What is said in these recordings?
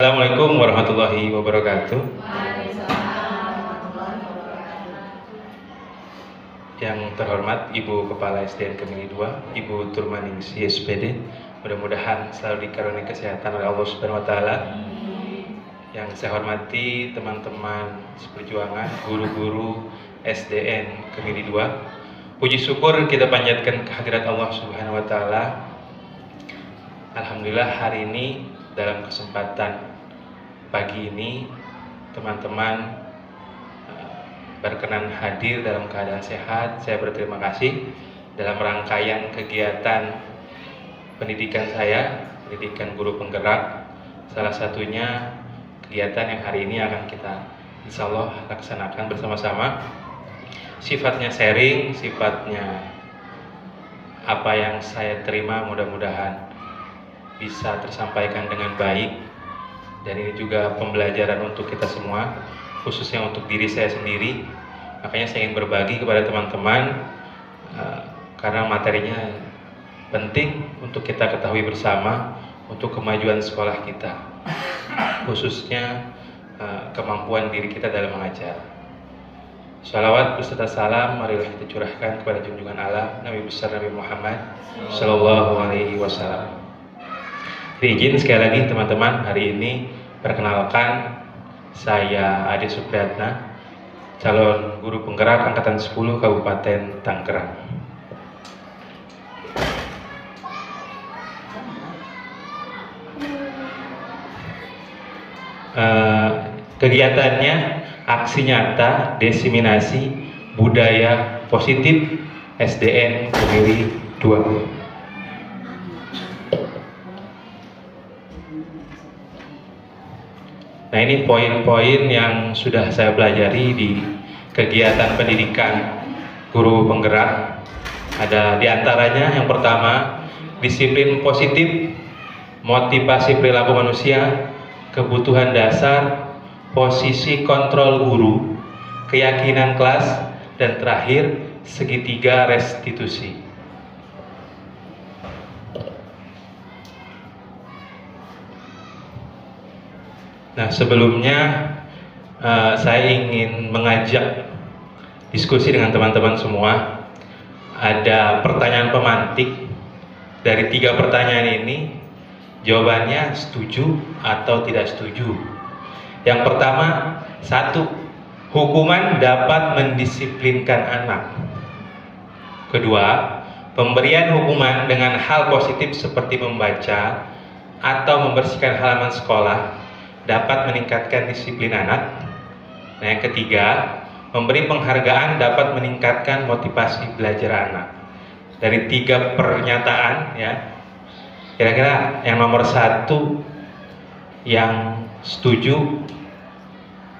Assalamualaikum warahmatullahi wabarakatuh. Yang terhormat Ibu Kepala SDN Kemili 2, Ibu Turmaningsi SPD, mudah-mudahan selalu dikaruniai kesehatan oleh Allah Subhanahu wa taala. Yang saya hormati teman-teman seperjuangan, guru-guru SDN Kemili 2. Puji syukur kita panjatkan kehadirat Allah Subhanahu wa taala. Alhamdulillah hari ini dalam kesempatan pagi ini teman-teman berkenan hadir dalam keadaan sehat. Saya berterima kasih dalam rangkaian kegiatan pendidikan saya, pendidikan guru penggerak. Salah satunya kegiatan yang hari ini akan kita insya Allah laksanakan bersama-sama. Sifatnya sharing, sifatnya apa yang saya terima mudah-mudahan bisa tersampaikan dengan baik, dan ini juga pembelajaran untuk kita semua, khususnya untuk diri saya sendiri. Makanya saya ingin berbagi kepada teman-teman karena materinya penting untuk kita ketahui bersama untuk kemajuan sekolah kita, khususnya kemampuan diri kita dalam mengajar. Shalawat beserta salam marilah kita curahkan kepada junjungan Allah Nabi besar Nabi Muhammad Sallallahu Alaihi Wasallam. Izin sekali lagi teman-teman, hari ini perkenalkan saya Ade Supriyatna, calon guru penggerak angkatan 10 Kabupaten Tangerang. Kegiatannya aksi nyata diseminasi budaya positif SDN Kemili 2. Nah, ini poin-poin yang sudah saya pelajari di kegiatan pendidikan guru penggerak. Ada diantaranya yang pertama, disiplin positif, motivasi perilaku manusia, kebutuhan dasar, posisi kontrol guru, keyakinan kelas, dan terakhir segitiga restitusi. Nah, sebelumnya saya ingin mengajak diskusi dengan teman-teman semua. Ada pertanyaan pemantik. Dari 3 pertanyaan ini, jawabannya setuju atau tidak setuju. Yang pertama, 1. Hukuman dapat mendisiplinkan anak. Kedua, pemberian hukuman dengan hal positif seperti membaca atau membersihkan halaman sekolah dapat meningkatkan disiplin anak. Nah, yang ketiga, memberi penghargaan dapat meningkatkan motivasi belajar anak. Dari 3 pernyataan ya, kira-kira yang nomor 1 yang setuju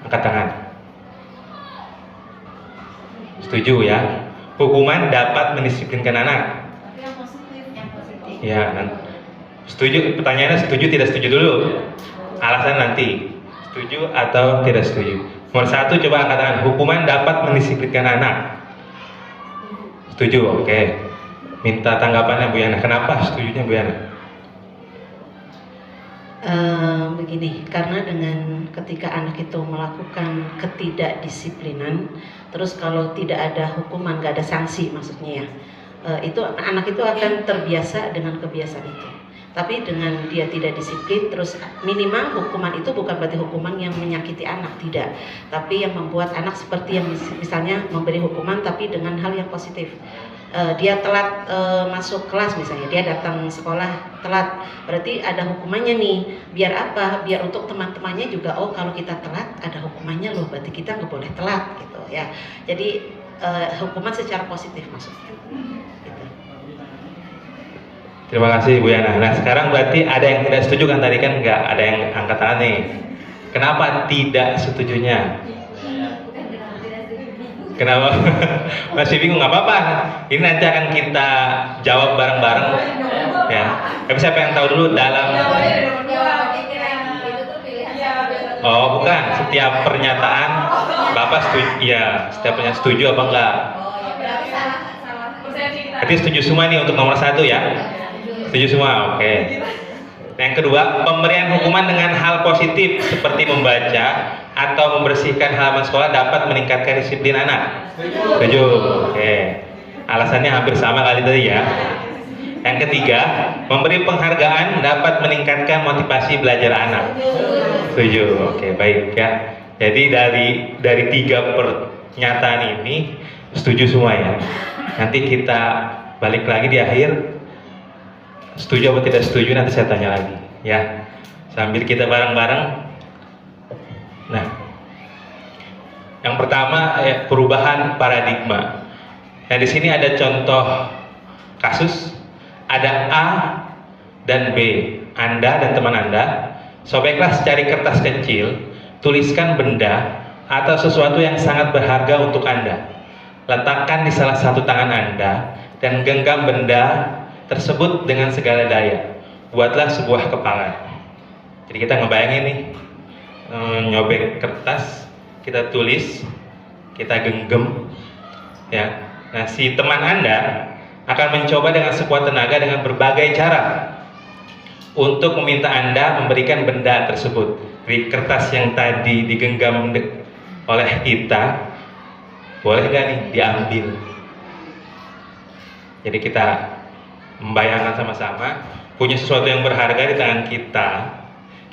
angkat tangan. Setuju ya, hukuman dapat mendisiplinkan anak. Yang positif. Ya, setuju. Pertanyaannya setuju tidak setuju dulu. Alasan nanti, setuju atau tidak setuju. Nomor 1 coba angkat tangan. Hukuman dapat mendisiplinkan anak. Setuju, oke. Minta tanggapannya Bu Yana. Kenapa setujunya Bu Yana? Begini, karena dengan ketika anak itu melakukan ketidakdisiplinan, terus kalau tidak ada hukuman, nggak ada sanksi maksudnya ya, itu anak itu akan terbiasa dengan kebiasaan itu. Tapi dengan dia tidak disiplin, terus minimal hukuman itu bukan berarti hukuman yang menyakiti anak, tidak. Tapi yang membuat anak seperti yang misalnya memberi hukuman tapi dengan hal yang positif. Dia telat masuk kelas misalnya, dia datang sekolah telat, berarti ada hukumannya nih. Biar apa? Biar untuk teman-temannya juga, oh kalau kita telat ada hukumannya loh, berarti kita nggak boleh telat gitu ya. Jadi hukuman secara positif maksudnya. Terima kasih Bu Yana. Nah, sekarang berarti ada yang tidak setuju kan, tadi kan nggak ada yang angkat tangan nih. Kenapa tidak setujunya? Kenapa? Masih bingung? Nggak apa-apa. Ini nanti akan kita jawab bareng-bareng ya. Tapi saya pengen tahu dulu dalam. Oh bukan, setiap pernyataan Bapak setuju, ya setiap pernyataan setuju apa enggak? Berarti setuju semua nih untuk nomor 1 ya? Setuju semua, oke. Yang kedua, pemberian hukuman dengan hal positif seperti membaca atau membersihkan halaman sekolah dapat meningkatkan disiplin anak. Setuju? Oke. Alasannya hampir sama kali tadi ya. Yang ketiga, memberi penghargaan dapat meningkatkan motivasi belajar anak. Setuju? Oke, baik ya. Jadi dari 3 pernyataan ini setuju semua ya. Nanti kita balik lagi di akhir. Setuju atau tidak setuju nanti saya tanya lagi ya. Sambil kita bareng-bareng. Nah, yang pertama perubahan paradigma. Nah, di sini ada contoh kasus. Ada A dan B. Anda dan teman Anda sobeklah secari kertas kecil, tuliskan benda atau sesuatu yang sangat berharga untuk Anda. Letakkan di salah satu tangan Anda dan genggam benda tersebut dengan segala daya. Buatlah sebuah kepalan. Jadi kita ngebayangin nih, nyobek kertas, kita tulis, kita genggam ya. Nah, si teman Anda akan mencoba dengan sekuat tenaga dengan berbagai cara untuk meminta Anda memberikan benda tersebut. Di kertas yang tadi digenggam oleh kita, boleh nggak nih diambil? Jadi kita membayangkan sama-sama punya sesuatu yang berharga di tangan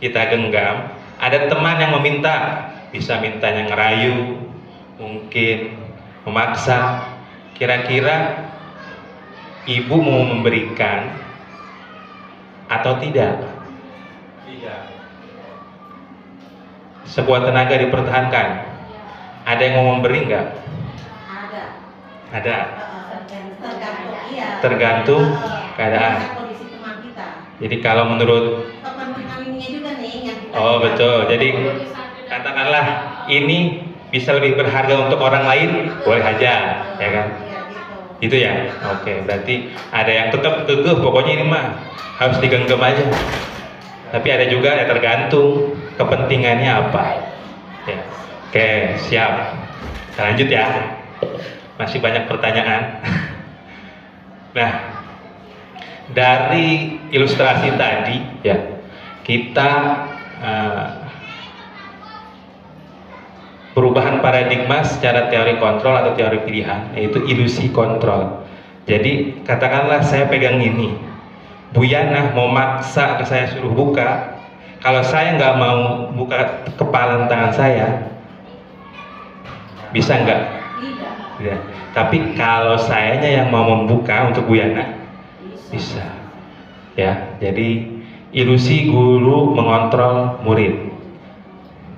kita genggam. Ada teman yang meminta, bisa mintanya ngerayu, mungkin memaksa. Kira-kira ibu mau memberikan atau tidak? Tidak. Sekuat tenaga dipertahankan. Ada yang mau memberi nggak? Ada. Tergantung keadaan. Jadi kalau menurut oh betul. Jadi katakanlah ini bisa lebih berharga untuk orang lain, boleh aja, ya kan? Itu ya. Oke, berarti ada yang tetap teguh, pokoknya ini mah harus digenggam aja. Tapi ada juga ya tergantung kepentingannya apa. Ya. Oke, siap. Kita lanjut ya. Masih banyak pertanyaan. Nah, dari ilustrasi tadi ya, kita perubahan paradigma secara teori kontrol atau teori pilihan, yaitu ilusi kontrol. Jadi katakanlah saya pegang ini, Bu Yana mau maksa ke saya suruh buka. Kalau saya nggak mau buka kepalan tangan saya, bisa nggak? Ya. Tapi kalau sayanya yang mau membuka untuk Bu Yana, bisa. Ya, jadi ilusi guru mengontrol murid.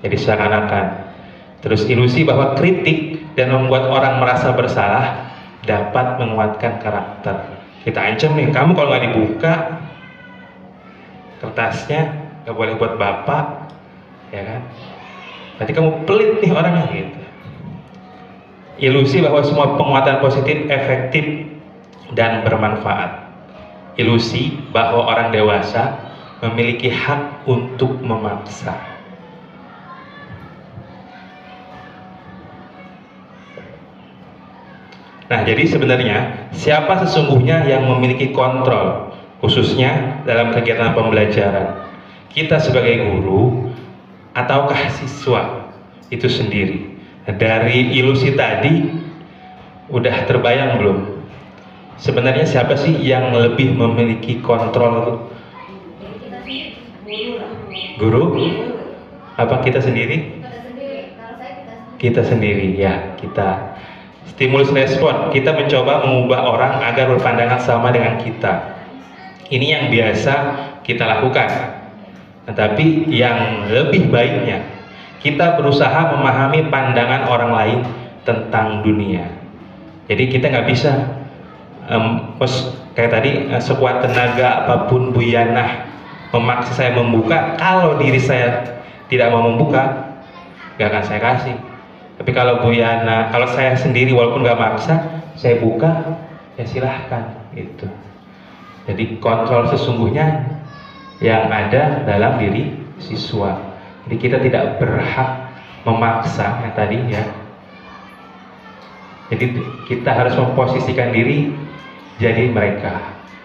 Jadi seakan-akan. Terus ilusi bahwa kritik dan membuat orang merasa bersalah dapat menguatkan karakter. Kita ancam nih, kamu kalau nggak dibuka kertasnya nggak boleh buat bapak, ya kan? Berarti kamu pelit nih orangnya gitu. Ilusi bahwa semua penguatan positif efektif dan bermanfaat. Ilusi bahwa orang dewasa memiliki hak untuk memaksa. Nah, jadi sebenarnya siapa sesungguhnya yang memiliki kontrol, khususnya dalam kegiatan pembelajaran? Kita sebagai guru ataukah siswa itu sendiri? Nah, dari ilusi tadi udah terbayang belum? Sebenarnya siapa sih yang lebih memiliki kontrol? Guru? Apa kita sendiri? Kita sendiri ya, kita. Stimulus respon, kita mencoba mengubah orang agar berpandangan sama dengan kita. Ini yang biasa kita lakukan. Tetapi yang lebih baiknya, kita berusaha memahami pandangan orang lain tentang dunia. Jadi kita nggak bisa kayak tadi sekuat tenaga apapun Bu Yana memaksa saya membuka, kalau diri saya tidak mau membuka, nggak akan saya kasih. Tapi kalau Bu Yana, kalau saya sendiri walaupun nggak maksa, saya buka, ya silahkan gitu. Jadi kontrol sesungguhnya yang ada dalam diri siswa. Jadi kita tidak berhak memaksa yang tadi ya. Jadi kita harus memposisikan diri jadi mereka.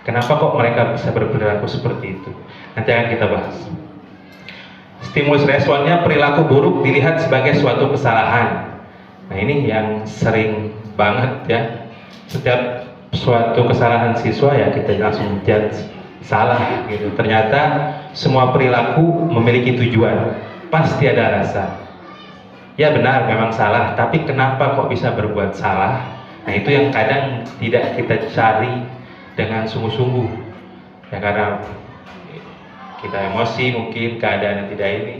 Kenapa kok mereka bisa berperilaku seperti itu? Nanti akan kita bahas. Stimulus responnya, perilaku buruk dilihat sebagai suatu kesalahan. Nah ini yang sering banget ya. Setiap suatu kesalahan siswa ya kita langsung judge salah gitu. Ternyata semua perilaku memiliki tujuan. Pasti ada alasan. Ya benar memang salah, tapi kenapa kok bisa berbuat salah? Nah itu yang kadang tidak kita cari dengan sungguh-sungguh ya, karena kita emosi mungkin, keadaan yang tidak ini.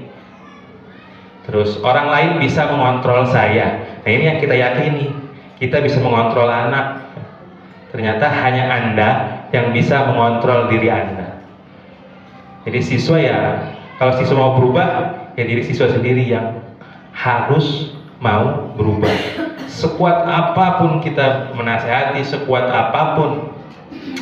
Terus orang lain bisa mengontrol saya. Nah ini yang kita yakini, kita bisa mengontrol anak. Ternyata hanya Anda yang bisa mengontrol diri Anda. Jadi siswa ya, kalau siswa mau berubah, ya diri siswa sendiri yang harus mau berubah. Sekuat apapun kita menasehati, sekuat apapun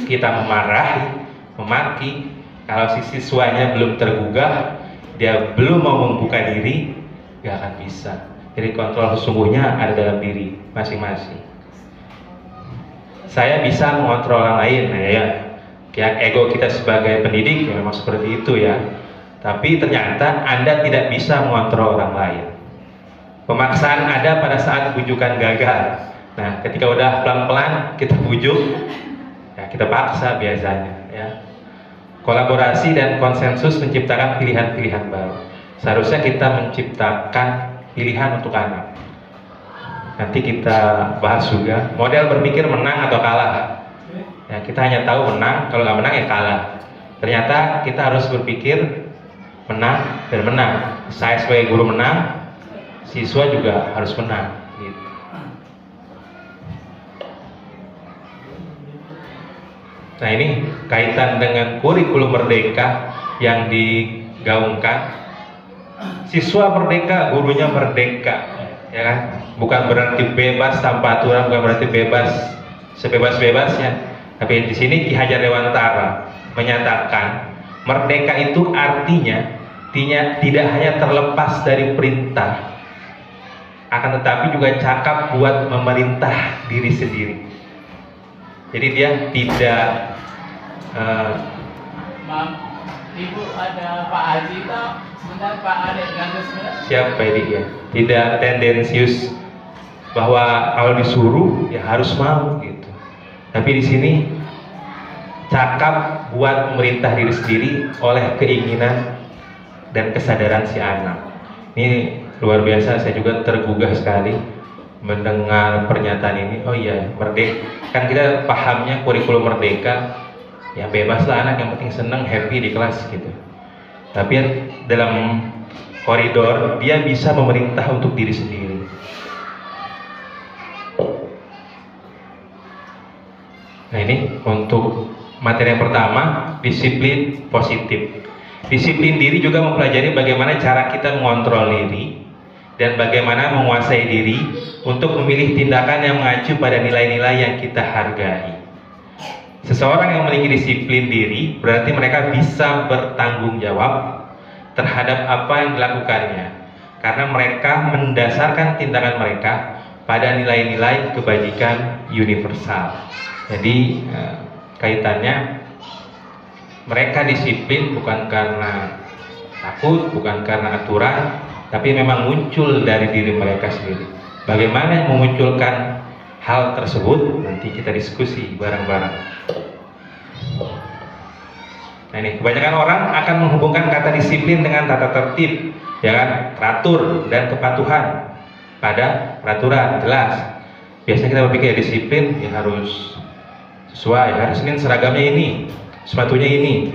kita memarahi, memaki, kalau si siswanya belum tergugah, dia belum mau membuka diri, gak akan bisa. Jadi kontrol sesungguhnya ada dalam diri masing-masing. Saya bisa mengontrol orang lain, nah ya ego kita sebagai pendidik ya memang seperti itu ya. Tapi ternyata Anda tidak bisa mengontrol orang lain. Pemaksaan ada pada saat bujukan gagal. Nah, ketika udah pelan-pelan kita bujuk, ya kita paksa biasanya ya. Kolaborasi dan konsensus menciptakan pilihan-pilihan baru. Seharusnya kita menciptakan pilihan untuk anak. Nanti kita bahas juga model berpikir menang atau kalah ya, kita hanya tahu menang, kalau nggak menang ya kalah. Ternyata kita harus berpikir menang dan menang. Saya sebagai guru menang, siswa juga harus menang gitu. Nah ini kaitan dengan kurikulum merdeka yang digaungkan. Siswa merdeka, gurunya merdeka, ya kan? Bukan berarti bebas tanpa aturan, bukan berarti bebas sebebas-bebasnya. Tapi di sini Ki Hajar Dewantara menyatakan merdeka itu artinya tidak hanya terlepas dari perintah, akan tetapi juga cakap buat memerintah diri sendiri. Jadi dia tidak Ibu ada Pak Haji itu sebentar, Pak Adek ganggu sebentar. siapa ini ya? Tidak tendensius bahwa kalau disuruh ya harus mau gitu. Tapi di sini cakap buat memerintah diri sendiri oleh keinginan dan kesadaran si anak. Ini luar biasa, saya juga tergugah sekali mendengar pernyataan ini. Oh iya, merdeka. Kan kita pahamnya kurikulum merdeka, ya bebas lah anak, yang penting seneng, happy di kelas gitu. Tapi dalam koridor dia bisa memerintah untuk diri sendiri. Nah ini untuk materi yang pertama, disiplin positif. Disiplin diri juga mempelajari bagaimana cara kita mengontrol diri dan bagaimana menguasai diri untuk memilih tindakan yang mengacu pada nilai-nilai yang kita hargai. Seseorang yang memiliki disiplin diri berarti mereka bisa bertanggung jawab terhadap apa yang dilakukannya, karena mereka mendasarkan tindakan mereka pada nilai-nilai kebajikan universal. Jadi kaitannya mereka disiplin bukan karena takut, bukan karena aturan, tapi memang muncul dari diri mereka sendiri. Bagaimana memunculkan hal tersebut, nanti kita diskusi bareng-bareng. Nah ini, kebanyakan orang akan menghubungkan kata disiplin dengan tata tertib, ya kan, teratur dan kepatuhan pada peraturan jelas. Biasanya kita berpikir ya, disiplin ya harus sesuai, hari Senin seragamnya ini, sepatunya ini.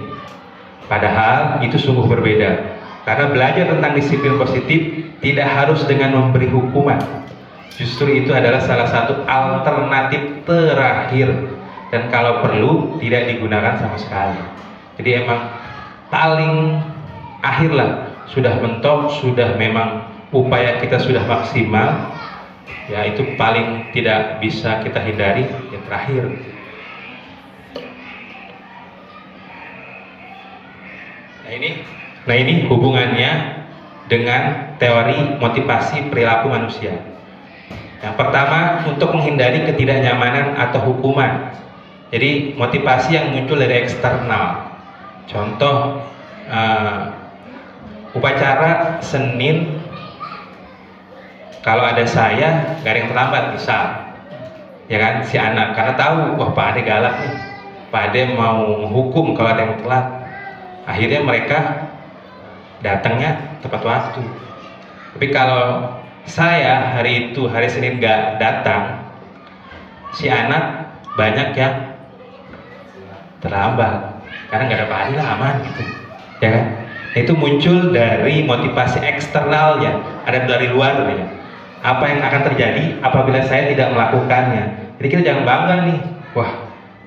Padahal itu sungguh berbeda. Karena belajar tentang disiplin positif tidak harus dengan memberi hukuman. Justru itu adalah salah satu alternatif terakhir, dan kalau perlu tidak digunakan sama sekali. Jadi emang paling akhir lah, sudah mentok, sudah memang upaya kita sudah maksimal, ya itu paling tidak bisa kita hindari, yang terakhir. Nah ini hubungannya dengan teori motivasi perilaku manusia. Yang pertama, untuk menghindari ketidaknyamanan atau hukuman. Jadi motivasi yang muncul dari eksternal. Contoh upacara Senin, kalau ada saya nggak ada yang terlambat misal, ya kan, si anak karena tahu wah Pak Ade galak nih, Pak Ade mau menghukum kalau ada yang telat, akhirnya mereka datangnya tepat waktu. Tapi kalau saya hari itu hari Senin nggak datang, si anak banyak yang terlambat karena nggak ada Pak Ade lah, aman gitu, ya kan? Itu muncul dari motivasi eksternalnya, ada dari luar ya. Apa yang akan terjadi apabila saya tidak melakukannya? Jadi kita jangan bangga nih, wah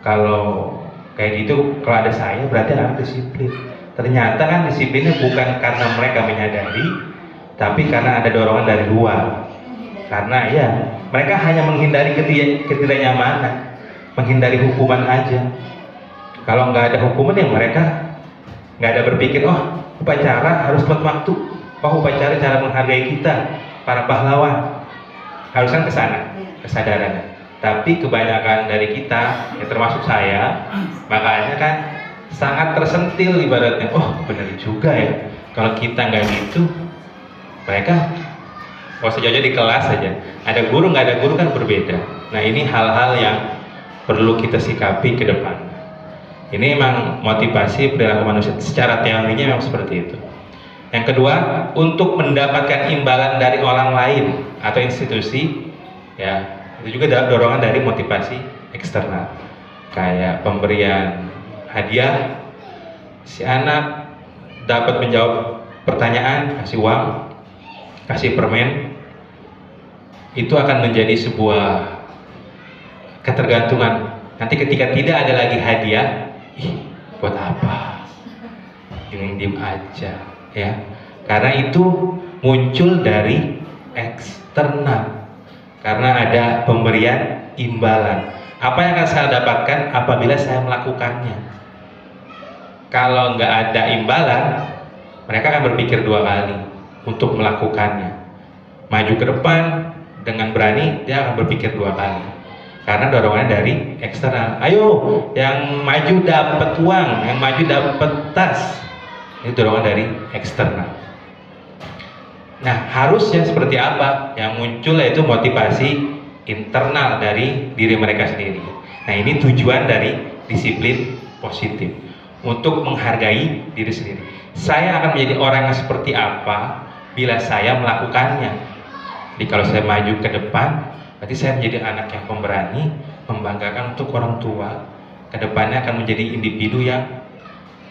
kalau kayak gitu kalau ada saya berarti anak disiplin. Ternyata kan disiplinnya bukan karena mereka menyadari, tapi karena ada dorongan dari luar. Karena ya mereka hanya menghindari ketidaknyamanan, menghindari hukuman aja. Kalau nggak ada hukuman ya mereka nggak ada berpikir, oh upacara harus tepat waktu, oh upacara cara menghargai kita para pahlawan, haruskan ke sana kesadarannya. Tapi kebanyakan dari kita, ya termasuk saya, makanya kan sangat tersentil ibaratnya, oh benar juga ya, kalau kita nggak gitu, mereka nggak usah jauh-jauh di kelas aja, ada guru nggak ada guru kan berbeda. Nah ini hal-hal yang perlu kita sikapi ke depan. Ini memang motivasi perilaku manusia secara teorinya memang seperti itu. Yang kedua, untuk mendapatkan imbalan dari orang lain atau institusi, ya itu juga dorongan dari motivasi eksternal, kayak pemberian hadiah, si anak dapat menjawab pertanyaan, kasih uang, kasih permen, itu akan menjadi sebuah ketergantungan. Nanti ketika tidak ada lagi hadiah, ih buat apa? Diem aja, ya. Karena itu muncul dari eksternal. Karena ada pemberian imbalan. Apa yang akan saya dapatkan apabila saya melakukannya? Kalau nggak ada imbalan, mereka akan berpikir dua kali untuk melakukannya. Maju ke depan dengan berani, dia akan berpikir dua kali. Karena dorongannya dari eksternal. Ayo, yang maju dapat uang, yang maju dapat tas. Itu dorongan dari eksternal. Nah, harusnya seperti apa? Yang muncul yaitu motivasi internal dari diri mereka sendiri. Nah, ini tujuan dari disiplin positif, untuk menghargai diri sendiri. Saya akan menjadi orang yang seperti apa bila saya melakukannya. Jadi kalau saya maju ke depan, berarti saya menjadi anak yang pemberani, membanggakan untuk orang tua. Kedepannya akan menjadi individu yang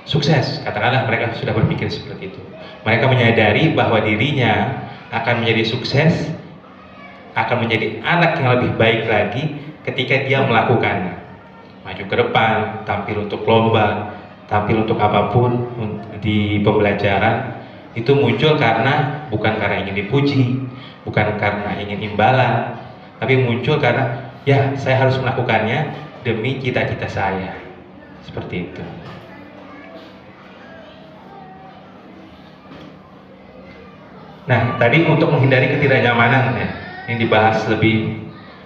sukses. Katakanlah mereka sudah berpikir seperti itu. Mereka menyadari bahwa dirinya akan menjadi sukses, akan menjadi anak yang lebih baik lagi ketika dia melakukannya. Maju ke depan, tampil untuk lomba, tampil untuk apapun di pembelajaran, itu muncul bukan karena ingin dipuji, bukan karena ingin imbalan, tapi muncul karena ya saya harus melakukannya demi cita-cita saya. Seperti itu. Nah, tadi untuk menghindari ketidaknyamanan ya, ini dibahas lebih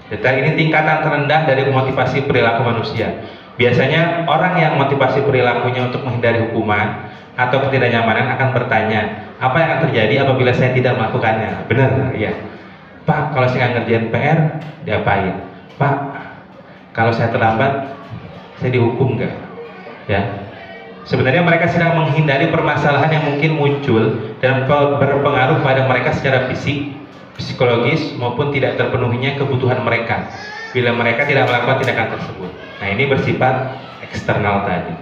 detail. Ini tingkatan terendah dari motivasi perilaku manusia. Biasanya orang yang motivasi perilakunya untuk menghindari hukuman atau ketidaknyamanan akan bertanya, apa yang akan terjadi apabila saya tidak melakukannya? Benar, ya. Pak, kalau saya nggak ngerjain PR, diapain? Pak, kalau saya terlambat, saya dihukum nggak? Ya. Sebenarnya mereka sedang menghindari permasalahan yang mungkin muncul dan berpengaruh pada mereka secara fisik, psikologis maupun tidak terpenuhinya kebutuhan mereka bila mereka tidak melakukan tindakan tersebut. Nah, ini bersifat eksternal tadi.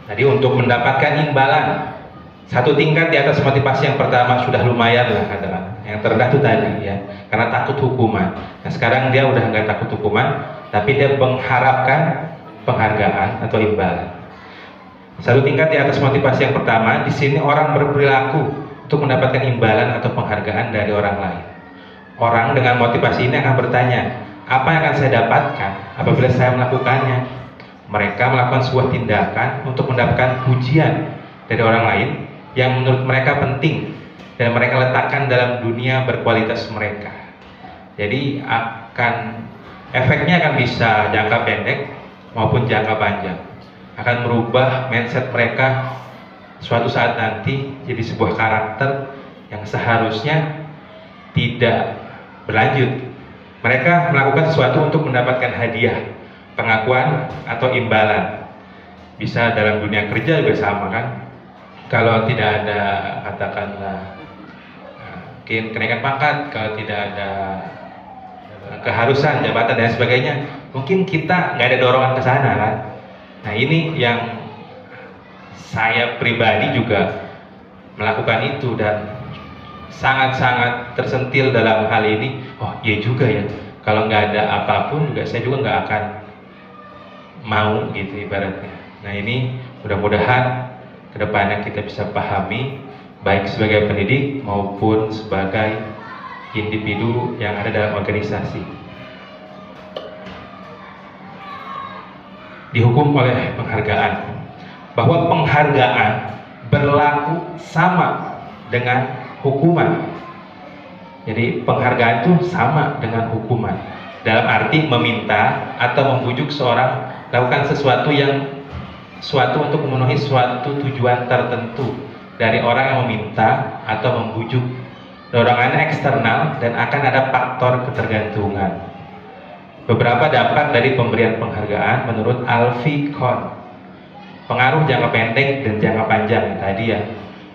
Jadi untuk mendapatkan imbalan satu tingkat di atas motivasi yang pertama sudah lumayan lah katakan. Yang terendah itu tadi ya, karena takut hukuman. Nah, sekarang dia udah nggak takut hukuman, tapi dia mengharapkan penghargaan atau imbalan. Satu tingkat di atas motivasi yang pertama, di sini orang berperilaku untuk mendapatkan imbalan atau penghargaan dari orang lain. Orang dengan motivasi ini akan bertanya, apa yang akan saya dapatkan apabila saya melakukannya? Mereka melakukan sebuah tindakan untuk mendapatkan pujian dari orang lain yang menurut mereka penting dan mereka letakkan dalam dunia berkualitas mereka. Jadi akan Efeknya akan bisa jangka pendek maupun jangka panjang. Akan merubah mindset mereka suatu saat nanti jadi sebuah karakter yang seharusnya tidak berlanjut. Mereka melakukan sesuatu untuk mendapatkan hadiah, pengakuan atau imbalan. Bisa dalam dunia kerja juga sama kan. Kalau tidak ada katakanlah mungkin kenaikan pangkat, kalau tidak ada keharusan jabatan dan sebagainya, mungkin kita nggak ada dorongan ke sana kan. Nah ini yang saya pribadi juga melakukan itu dan sangat-sangat tersentil dalam hal ini. Oh iya juga ya, kalau nggak ada apapun juga saya juga nggak akan mau gitu ibaratnya. Nah ini mudah-mudahan kedepannya kita bisa pahami baik sebagai pendidik maupun sebagai individu yang ada dalam organisasi. Dihukum oleh penghargaan, bahwa penghargaan berlaku sama dengan hukuman. Jadi penghargaan itu sama dengan hukuman, dalam arti meminta atau membujuk seorang lakukan sesuatu untuk memenuhi suatu tujuan tertentu dari orang yang meminta atau membujuk. Dorongannya eksternal dan akan ada faktor ketergantungan. Beberapa dampak dari pemberian penghargaan menurut Alfie Kohn. Pengaruh jangka pendek dan jangka panjang tadi ya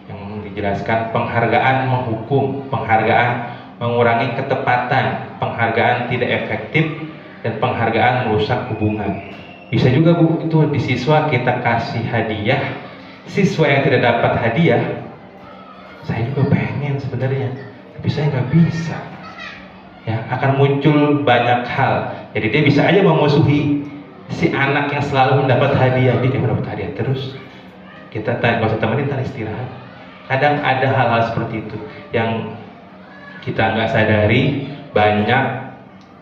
yang dijelaskan. Penghargaan menghukum, penghargaan mengurangi ketepatan, penghargaan tidak efektif, dan penghargaan merusak hubungan. Bisa juga Bu, itu di siswa kita kasih hadiah, siswa yang tidak dapat hadiah, saya juga pengen sebenarnya, tapi saya nggak bisa. Ya, akan muncul banyak hal. Jadi dia bisa aja memusuhi si anak yang selalu mendapat hadiah. Dia mendapat hadiah terus. Kita nggak usah temenin, ntar istirahat. Kadang ada hal-hal seperti itu yang kita nggak sadari. Banyak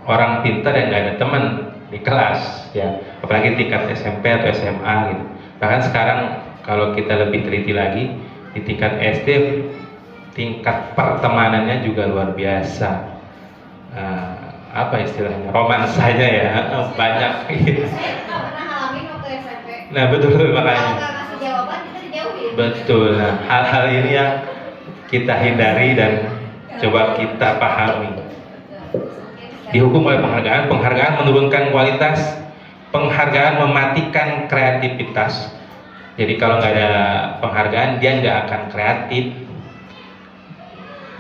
orang pintar yang nggak ada teman di kelas, ya, apalagi tingkat SMP atau SMA gitu. Bahkan sekarang kalau kita lebih teliti lagi di tingkat SD, tingkat pertemanannya juga luar biasa. Apa istilahnya, romansanya ya banyak. Saya nggak pernah ngalamin waktu SMP. Nah betul makanya. Kalau nggak kasih jawaban kita dijauhin. Betul. Nah, hal-hal ini yang kita hindari dan coba kita pahami. Dihukum oleh penghargaan. Penghargaan menurunkan kualitas. Penghargaan mematikan kreativitas. Jadi kalau nggak ada penghargaan dia nggak akan kreatif.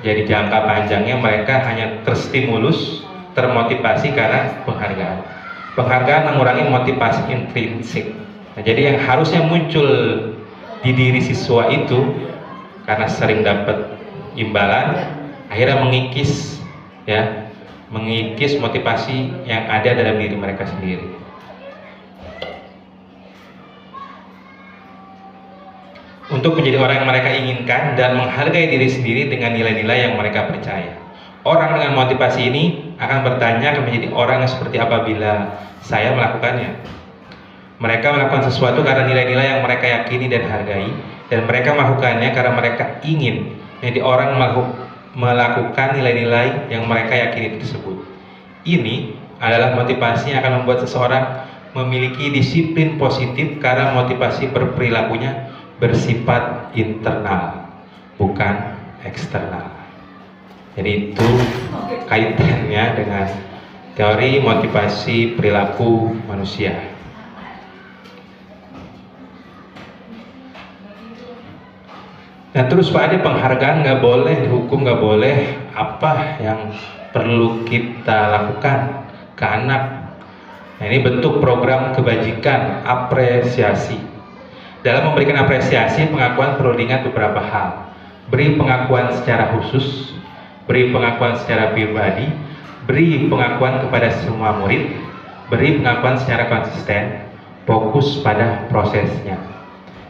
Jadi jangka panjangnya mereka hanya terstimulus, termotivasi karena penghargaan. Penghargaan mengurangi motivasi intrinsik. Nah, jadi yang harusnya muncul di diri siswa itu karena sering dapat imbalan, akhirnya mengikis, ya, mengikis motivasi yang ada dalam diri mereka sendiri. Untuk menjadi orang yang mereka inginkan dan menghargai diri sendiri dengan nilai-nilai yang mereka percaya. Orang dengan motivasi ini akan bertanya akan menjadi orang yang seperti apa bila saya melakukannya. Mereka melakukan sesuatu karena nilai-nilai yang mereka yakini dan hargai, dan mereka melakukannya karena mereka ingin menjadi orang melakukan nilai-nilai yang mereka yakini tersebut. Ini adalah motivasi yang akan membuat seseorang memiliki disiplin positif karena motivasi berperilakunya bersifat internal, bukan eksternal. Jadi itu kaitannya dengan teori motivasi perilaku manusia. Nah terus Pak Ade, penghargaan nggak boleh, dihukum nggak boleh. Apa yang perlu kita lakukan ke anak? Nah ini bentuk program kebajikan, apresiasi. Dalam memberikan apresiasi, pengakuan perlu diingat beberapa hal. Beri pengakuan secara khusus, beri pengakuan secara pribadi, beri pengakuan kepada semua murid, beri pengakuan secara konsisten, fokus pada prosesnya.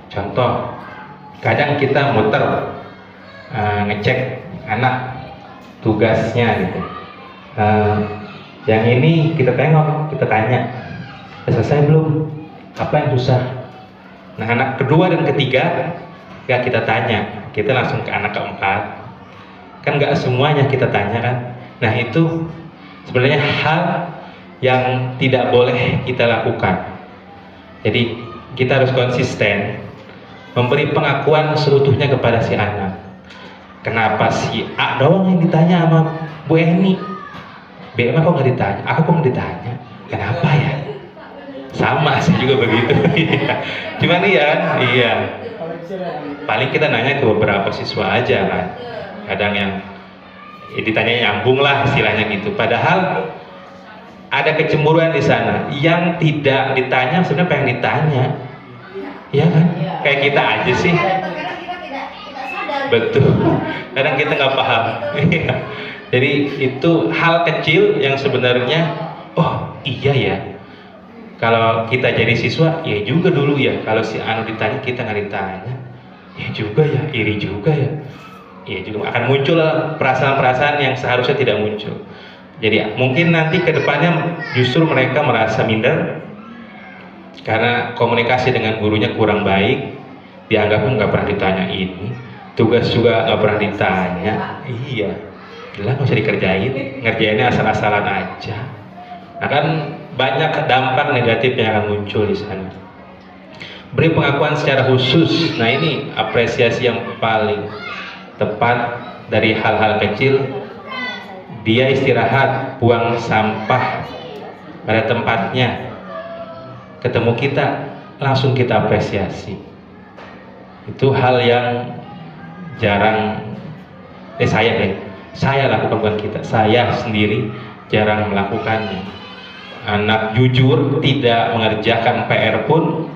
Contoh, kadang kita muter ngecek anak tugasnya gitu. Yang ini kita tengok, kita tanya, selesai belum? Apa yang susah? Nah anak kedua dan ketiga gak kita tanya, kita langsung ke anak keempat. Kan gak semuanya kita tanya kan. Nah itu sebenarnya hal yang tidak boleh kita lakukan. Jadi kita harus konsisten memberi pengakuan seutuhnya kepada si anak. Kenapa si A doang yang ditanya sama Bu Eni? B mah kok nggak ditanya? Aku kok nggak ditanya? Kenapa ya? Sama sih juga begitu. Cuman iya. Paling kita nanya ke beberapa siswa aja kan. Kadang yang ditanya nyambung lah istilahnya gitu. Padahal ada kecemburuan di sana. Yang tidak ditanya sebenarnya pengen ditanya. Iya kan? Kayak kita aja sih. Kadang kita tidak sadar. Betul. Kadang kita nggak paham. Jadi itu hal kecil yang sebenarnya, oh iya ya. Kalau kita jadi siswa, ya juga dulu ya. Kalau si Anu ditanya kita nggak ditanya, ya juga ya, iri juga ya. Ya juga akan muncul perasaan-perasaan yang seharusnya tidak muncul. Jadi mungkin nanti kedepannya justru mereka merasa minder karena komunikasi dengan gurunya kurang baik, dianggapnya nggak pernah ditanya ini, tugas juga nggak pernah ditanya. Iya, udah nggak usah dikerjain, ngerjainnya asal-asalan aja. Nah kan banyak dampak negatif yang akan muncul di sana. Beri pengakuan secara khusus. Nah ini apresiasi yang paling tepat dari hal-hal kecil. Dia istirahat, buang sampah pada tempatnya, ketemu kita, langsung kita apresiasi. Itu hal yang jarang, saya lakukan, bukan kita, saya sendiri jarang melakukannya. Anak jujur tidak mengerjakan PR pun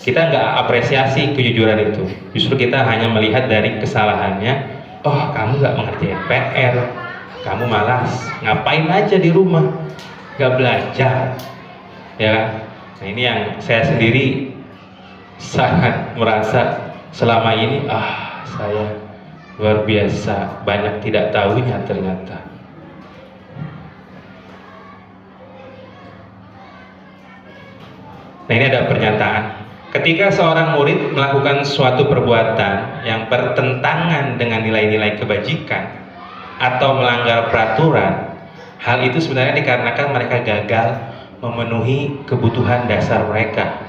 kita nggak apresiasi kejujuran itu. Justru kita hanya melihat dari kesalahannya. Oh, kamu nggak mengerjain PR, kamu malas, ngapain aja di rumah, nggak belajar, ya. Nah ini yang saya sendiri sangat merasa selama ini, saya luar biasa banyak tidak tahunya ternyata. Nah ini ada pernyataan, ketika seorang murid melakukan suatu perbuatan yang bertentangan dengan nilai-nilai kebajikan atau melanggar peraturan, hal itu sebenarnya dikarenakan mereka gagal memenuhi kebutuhan dasar mereka.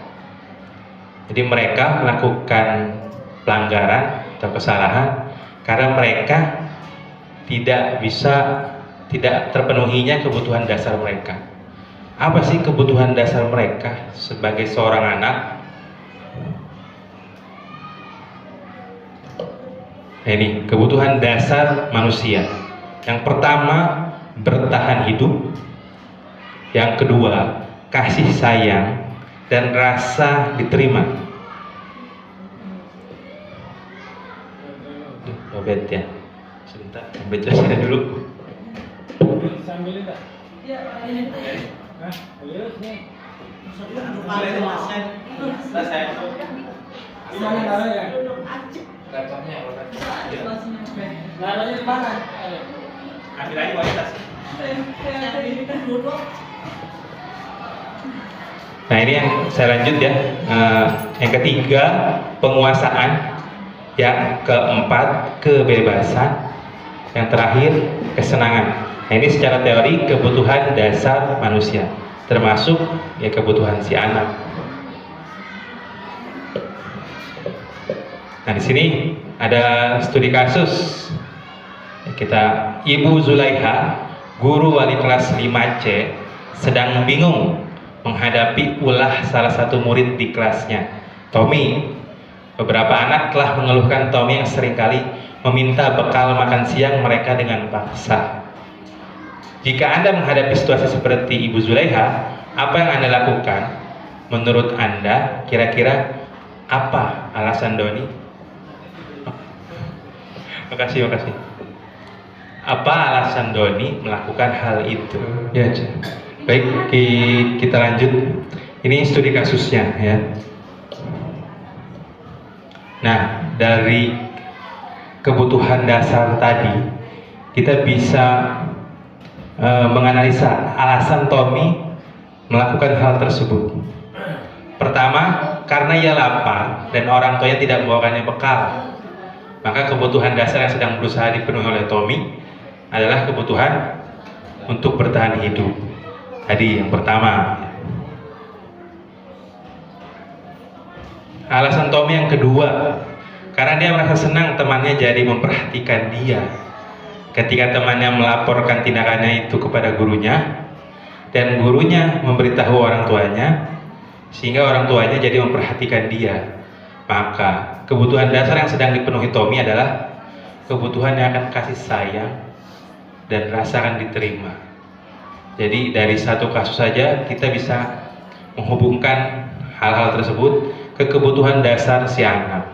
Jadi mereka melakukan pelanggaran atau kesalahan karena mereka tidak terpenuhinya kebutuhan dasar mereka. Apa sih kebutuhan dasar mereka sebagai seorang anak? Nah, ini kebutuhan dasar manusia. Yang pertama, bertahan hidup. Yang kedua, kasih sayang dan rasa diterima. Obet ya. Sebentar, baca saya dulu. Sambil tak? Ya, ini. Hah? Boleh nih. Selesai. Di mana naruhnya? Laptopnya. Naruhnya di mana? Ambil aja kualitas. Nah ini yang saya lanjut ya. Yang ketiga, penguasaan. Yang keempat, kebebasan. Yang terakhir, kesenangan. Nah ini secara teori kebutuhan dasar manusia, termasuk ya kebutuhan si anak. Nah di sini ada studi kasus. Kita, Ibu Zulaiha, guru wali kelas 5C, sedang bingung menghadapi ulah salah satu murid di kelasnya, Tommy. Beberapa anak telah mengeluhkan Tommy yang seringkali meminta bekal makan siang mereka dengan paksa. Jika Anda menghadapi situasi seperti Ibu Zulaiha, apa yang Anda lakukan? Menurut Anda, kira-kira apa alasan Doni? Makasih. Apa alasan Doni melakukan hal itu? Ya, baik, kita lanjut. Ini studi kasusnya ya. Nah, dari kebutuhan dasar tadi, kita bisa menganalisa alasan Tommy melakukan hal tersebut. Pertama, karena ia lapar dan orang tuanya tidak membawakannya bekal. Maka kebutuhan dasar yang sedang berusaha dipenuhi oleh Tommy adalah kebutuhan untuk bertahan hidup. Tadi yang pertama. Alasan Tommy yang kedua, karena dia merasa senang temannya jadi memperhatikan dia. Ketika temannya melaporkan tindakannya itu kepada gurunya, dan gurunya memberitahu orang tuanya, sehingga orang tuanya jadi memperhatikan dia, maka kebutuhan dasar yang sedang dipenuhi Tommy adalah kebutuhan yang akan kasih sayang dan rasa akan diterima. Jadi dari satu kasus saja kita bisa menghubungkan hal-hal tersebut ke kebutuhan dasar si anak.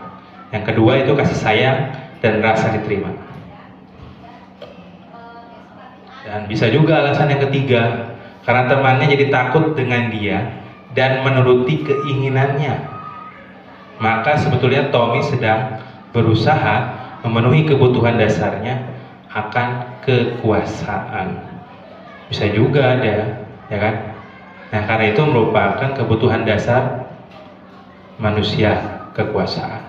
Yang kedua itu kasih sayang dan rasa diterima. Dan bisa juga alasan yang ketiga, karena temannya jadi takut dengan dia dan menuruti keinginannya. Maka sebetulnya Tommy sedang berusaha memenuhi kebutuhan dasarnya akan kekuasaan. Bisa juga ada, ya kan? Nah, karena itu merupakan kebutuhan dasar manusia, kekuasaan.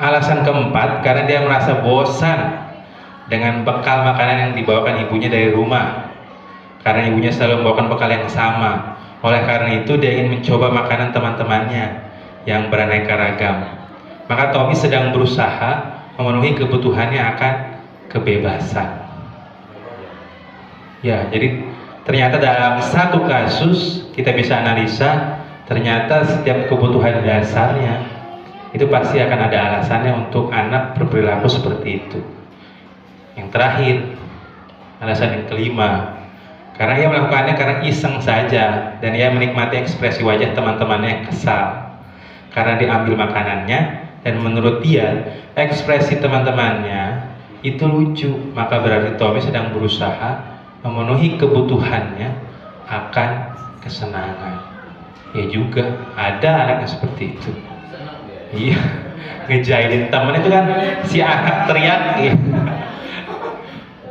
Alasan keempat, karena dia merasa bosan dengan bekal makanan yang dibawakan ibunya dari rumah. Karena ibunya selalu membawakan bekal yang sama. Oleh karena itu dia ingin mencoba makanan teman-temannya yang beraneka ragam. Maka Tommy sedang berusaha memenuhi kebutuhannya akan kebebasan. Ya, jadi ternyata dalam satu kasus kita bisa analisa, ternyata setiap kebutuhan dasarnya itu pasti akan ada alasannya untuk anak berperilaku seperti itu. Yang terakhir, alasan yang kelima, karena ia melakukannya karena iseng saja dan ia menikmati ekspresi wajah teman-temannya yang kesal karena diambil makanannya, dan menurut dia ekspresi teman-temannya itu lucu, maka berarti Tommy sedang berusaha memenuhi kebutuhannya akan kesenangan. Ya juga ada anak yang seperti itu. Iya, ngejailin temen itu kan si anak teriak ya.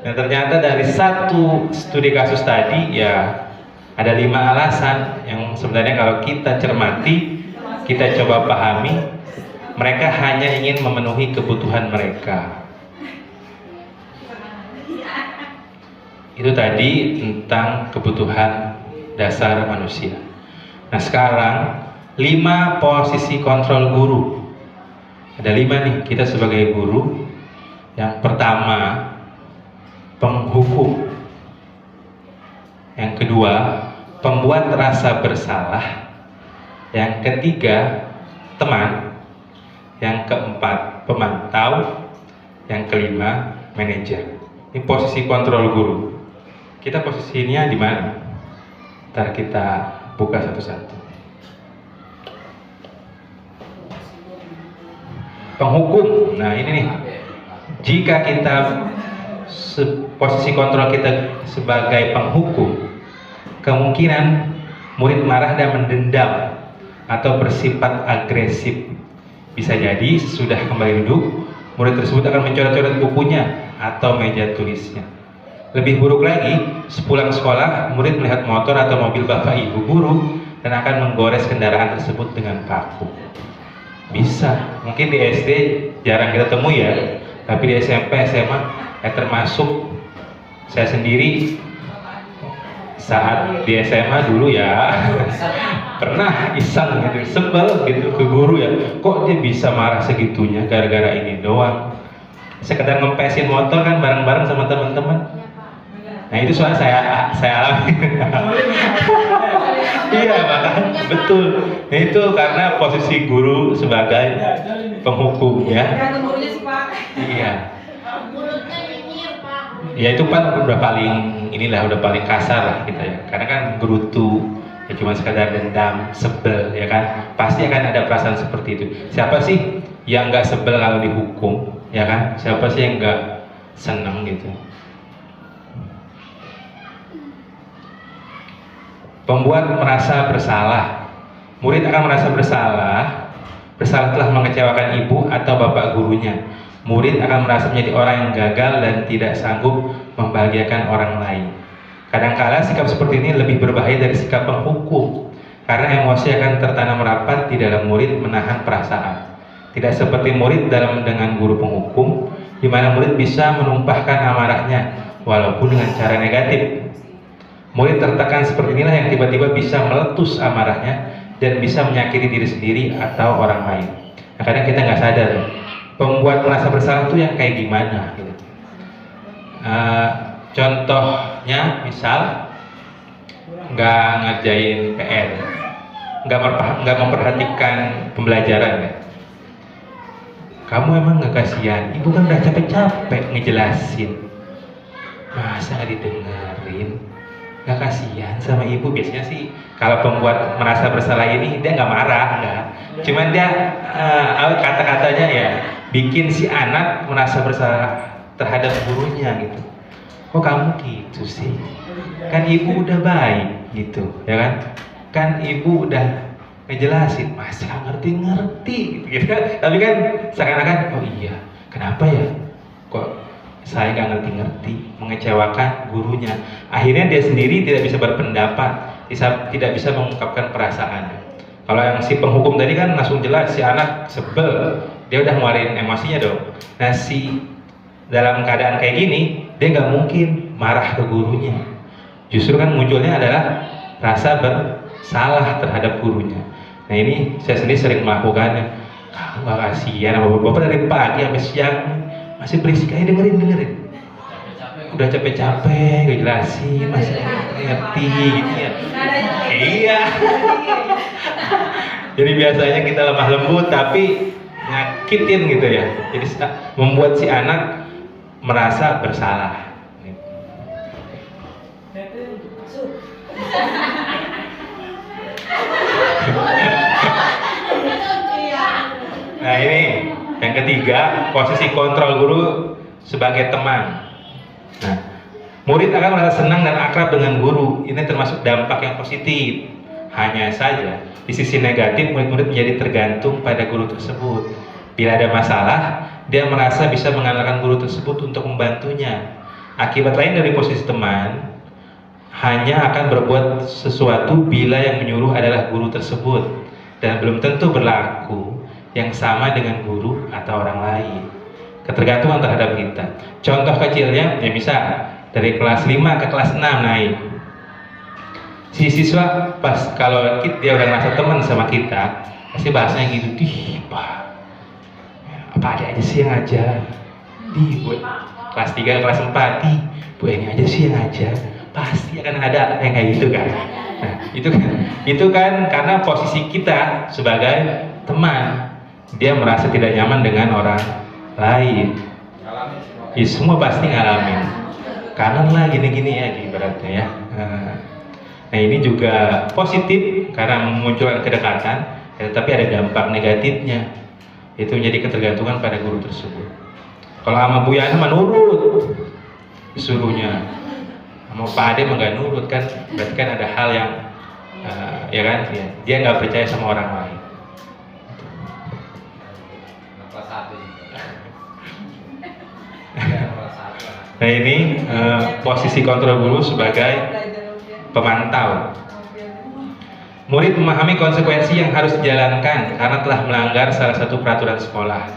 Dan ternyata dari satu studi kasus tadi ya ada 5 alasan yang sebenarnya kalau kita cermati, kita coba pahami, mereka hanya ingin memenuhi kebutuhan mereka. Itu tadi tentang kebutuhan dasar manusia. Nah sekarang 5 posisi kontrol guru. Ada 5 nih kita sebagai guru. Yang pertama, penghukum. Yang kedua, pembuat rasa bersalah. Yang ketiga, teman. Yang keempat, pemantau. Yang kelima, manajer. Ini posisi kontrol guru. Kita posisinya di mana? Ntar kita buka satu-satu. Penghukum. Nah ini nih, jika kita posisi kontrol kita sebagai penghukum, kemungkinan murid marah dan mendendam atau bersifat agresif. Bisa jadi sudah kembali duduk, murid tersebut akan mencoret-coret bukunya atau meja tulisnya. Lebih buruk lagi, sepulang sekolah, murid melihat motor atau mobil bapak ibu guru dan akan menggores kendaraan tersebut dengan paku. Bisa, mungkin di SD jarang kita temui ya, tapi di SMP, SMA termasuk saya sendiri saat di SMA dulu ya pernah iseng gitu, sebel gitu ke guru ya, kok dia bisa marah segitunya gara-gara ini doang, sekedar ngempesin motor kan bareng-bareng sama teman-teman. Nah itu soalnya saya alami. Iya bahkan betul. Nah, itu karena posisi guru sebagai penghukum ya. Iya. Ya itu kan udah paling udah paling kasar lah kita ya. Karena kan gerutu ya cuma sekadar dendam, sebel ya kan. Pasti akan ada perasaan seperti itu. Siapa sih yang nggak sebel kalau dihukum ya kan? Siapa sih yang nggak seneng gitu? Pembuat merasa bersalah. Murid akan merasa bersalah telah mengecewakan ibu atau bapak gurunya. Murid akan merasa menjadi orang yang gagal dan tidak sanggup membahagiakan orang lain. Kadangkala sikap seperti ini lebih berbahaya dari sikap penghukum, karena emosi akan tertanam rapat di dalam murid menahan perasaan. Tidak seperti murid dengan guru penghukum, di mana murid bisa menumpahkan amarahnya walaupun dengan cara negatif. Murid tertekan seperti inilah yang tiba-tiba bisa meletus amarahnya dan bisa menyakiti diri sendiri atau orang lain. Nah, kadang kita nggak sadar, pembuat merasa bersalah itu yang kayak gimana gitu. Contohnya misal nggak ngerjain PR, nggak memperhatikan pembelajaran ya. Kamu emang nggak kasihan? Ibu kan udah capek-capek ngejelasin, masa nggak didengerin? Nggak kasihan sama ibu? Biasanya sih kalau pembuat merasa bersalah ini dia nggak marah, nggak. Cuman dia kata-katanya ya bikin si anak merasa bersalah terhadap gurunya gitu. Oh kamu gitu sih? Kan ibu udah baik gitu, ya kan? Kan ibu udah ngejelasin, masa ngerti-ngerti gitu kan? Tapi kan seakan-akan, oh iya, kenapa ya? Kok saya nggak ngerti-ngerti, mengecewakan gurunya. Akhirnya dia sendiri tidak bisa berpendapat, tidak bisa mengungkapkan perasaannya. Kalau yang si penghukum tadi kan langsung jelas, si anak sebel, dia udah ngeluarin emosinya dong. Nah si dalam keadaan kayak gini, dia nggak mungkin marah ke gurunya. Justru kan munculnya adalah rasa bersalah terhadap gurunya. Nah ini saya sendiri sering melakukannya. Kamu nggak kasihan, bapak dari pagi sampai siang masih berisik aja, dengerin udah capek-capek ngejelasin masih ngerti gitu ya. Iya. Jadi biasanya kita lemah lembut tapi nyakitin gitu ya, jadi membuat si anak merasa bersalah. Nah ini yang ketiga, posisi kontrol guru sebagai teman. Nah, murid akan merasa senang dan akrab dengan guru. Ini termasuk dampak yang positif. Hanya saja, di sisi negatif, murid-murid menjadi tergantung pada guru tersebut. Bila ada masalah, dia merasa bisa mengandalkan guru tersebut untuk membantunya. Akibat lain dari posisi teman, hanya akan berbuat sesuatu bila yang menyuruh adalah guru tersebut, dan belum tentu berlaku yang sama dengan guru atau orang lain. Ketergantungan terhadap kita. Contoh kecilnya, ya misal dari kelas 5 ke kelas 6 naik. Si siswa pas kalau dia udah ngerasa teman sama kita, pasti bahasanya gitu, Pak, apa ada aja sih yang ngajar? Bu, kelas 3 kelas 4, Bu ini aja sih yang ngajar. Pasti akan ada yang kayak gitu kan. Nah, itu kan karena posisi kita sebagai teman. Dia merasa tidak nyaman dengan orang lain. Ya, semua pasti ngalamin. Kanan lah gini-gini ya, ibaratnya ya. Nah ini juga positif karena memunculkan kedekatan, tetapi ada dampak negatifnya. Itu menjadi ketergantungan pada guru tersebut. Kalau sama Bu Yana mah nurut disuruhnya, sama Pak Ade mah nggak nurut kan, berarti kan ada hal yang ya kan, ya, dia nggak percaya sama orang lain. Nah ini posisi kontrol guru sebagai pemantau. Murid memahami konsekuensi yang harus dijalankan karena telah melanggar salah satu peraturan sekolah.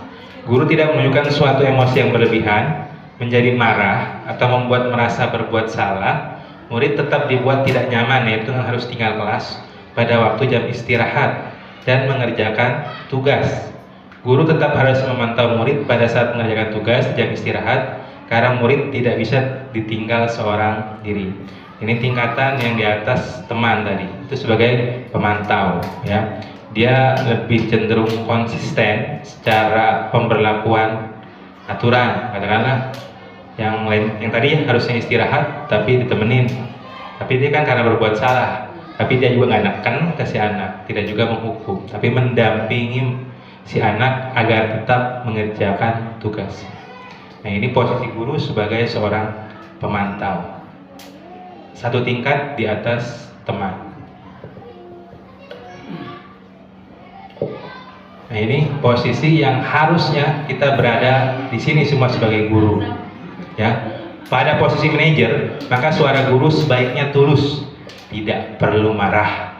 Guru tidak menunjukkan suatu emosi yang berlebihan, menjadi marah atau membuat merasa berbuat salah. Murid tetap dibuat tidak nyaman, yaitu harus tinggal kelas pada waktu jam istirahat dan mengerjakan tugas. Guru tetap harus memantau murid pada saat mengerjakan tugas jam istirahat karena murid tidak bisa ditinggal seorang diri. Ini tingkatan yang di atas teman tadi, itu sebagai pemantau ya. Dia lebih cenderung konsisten secara pemberlakuan aturan. Katakanlah yang lain, yang tadi harusnya istirahat tapi ditemenin, tapi dia kan karena berbuat salah, tapi dia juga nggak neken ke si anak, tidak juga menghukum, tapi mendampingi si anak agar tetap mengerjakan tugas. Nah ini posisi guru sebagai seorang pemantau, satu tingkat di atas teman. Nah ini posisi yang harusnya kita berada di sini semua sebagai guru, ya. Pada posisi manajer, maka suara guru sebaiknya tulus, tidak perlu marah,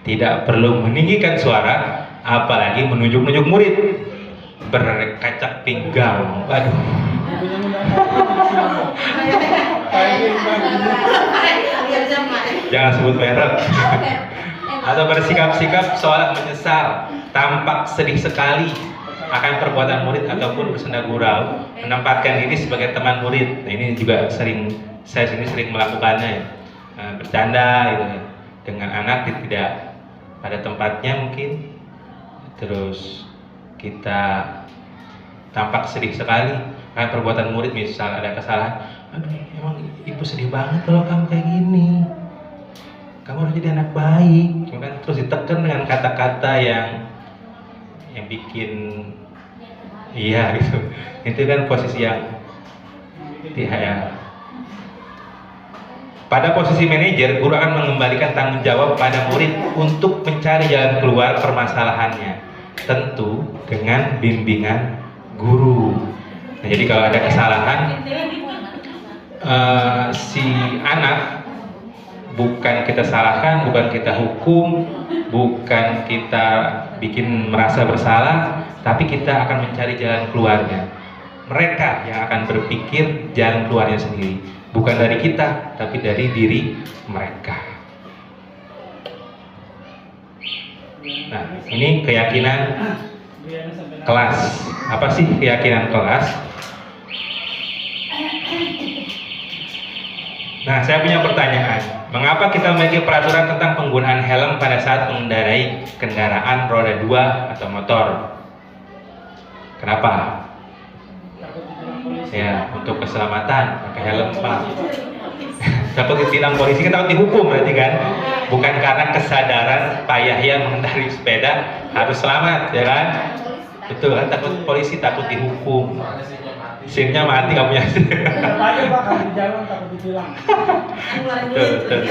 tidak perlu meninggikan suara, apalagi menunjuk-nunjuk murid. berkacak pinggang. Waduh. Jangan sebut merek. Atau bersikap-sikap seolah menyesal, tampak sedih sekali akan perbuatan murid ataupun bersenda gurau, menempatkan diri sebagai teman murid. Nah, ini juga saya sering melakukannya ya. Bercanda gitu ya, dengan anak tidak pada tempatnya mungkin. Terus kita tampak sedih sekali akan perbuatan murid, misal ada kesalahan. Aduh, emang ibu sedih banget kalau kamu kayak gini. Kamu harus jadi anak baik, kan? Terus ditekan dengan kata-kata yang bikin iya gitu. Itu kan posisi yang ya. Pada posisi manajer, guru akan mengembalikan tanggung jawab pada murid untuk mencari jalan keluar permasalahannya, tentu dengan bimbingan guru. Nah, jadi kalau ada kesalahan, si anak bukan kita salahkan, bukan kita hukum, bukan kita bikin merasa bersalah, tapi kita akan mencari jalan keluarnya. Mereka yang akan berpikir jalan keluarnya sendiri, bukan dari kita, tapi dari diri mereka. Nah, ini keyakinan kelas. Apa sih keyakinan kelas? Nah, saya punya pertanyaan. Mengapa kita memiliki peraturan tentang penggunaan helm pada saat mengendarai kendaraan roda 2 atau motor? Kenapa? Ya, untuk keselamatan, pakai helm, Pak. Takut ditilang polisi, kan takut dihukum berarti kan? Bukan karena kesadaran Pak Yahya mengendarai sepeda harus selamat, ya kan? Betul kan, takut polisi, takut dihukum. SIM-nya mati, nggak punya SIM. Betul.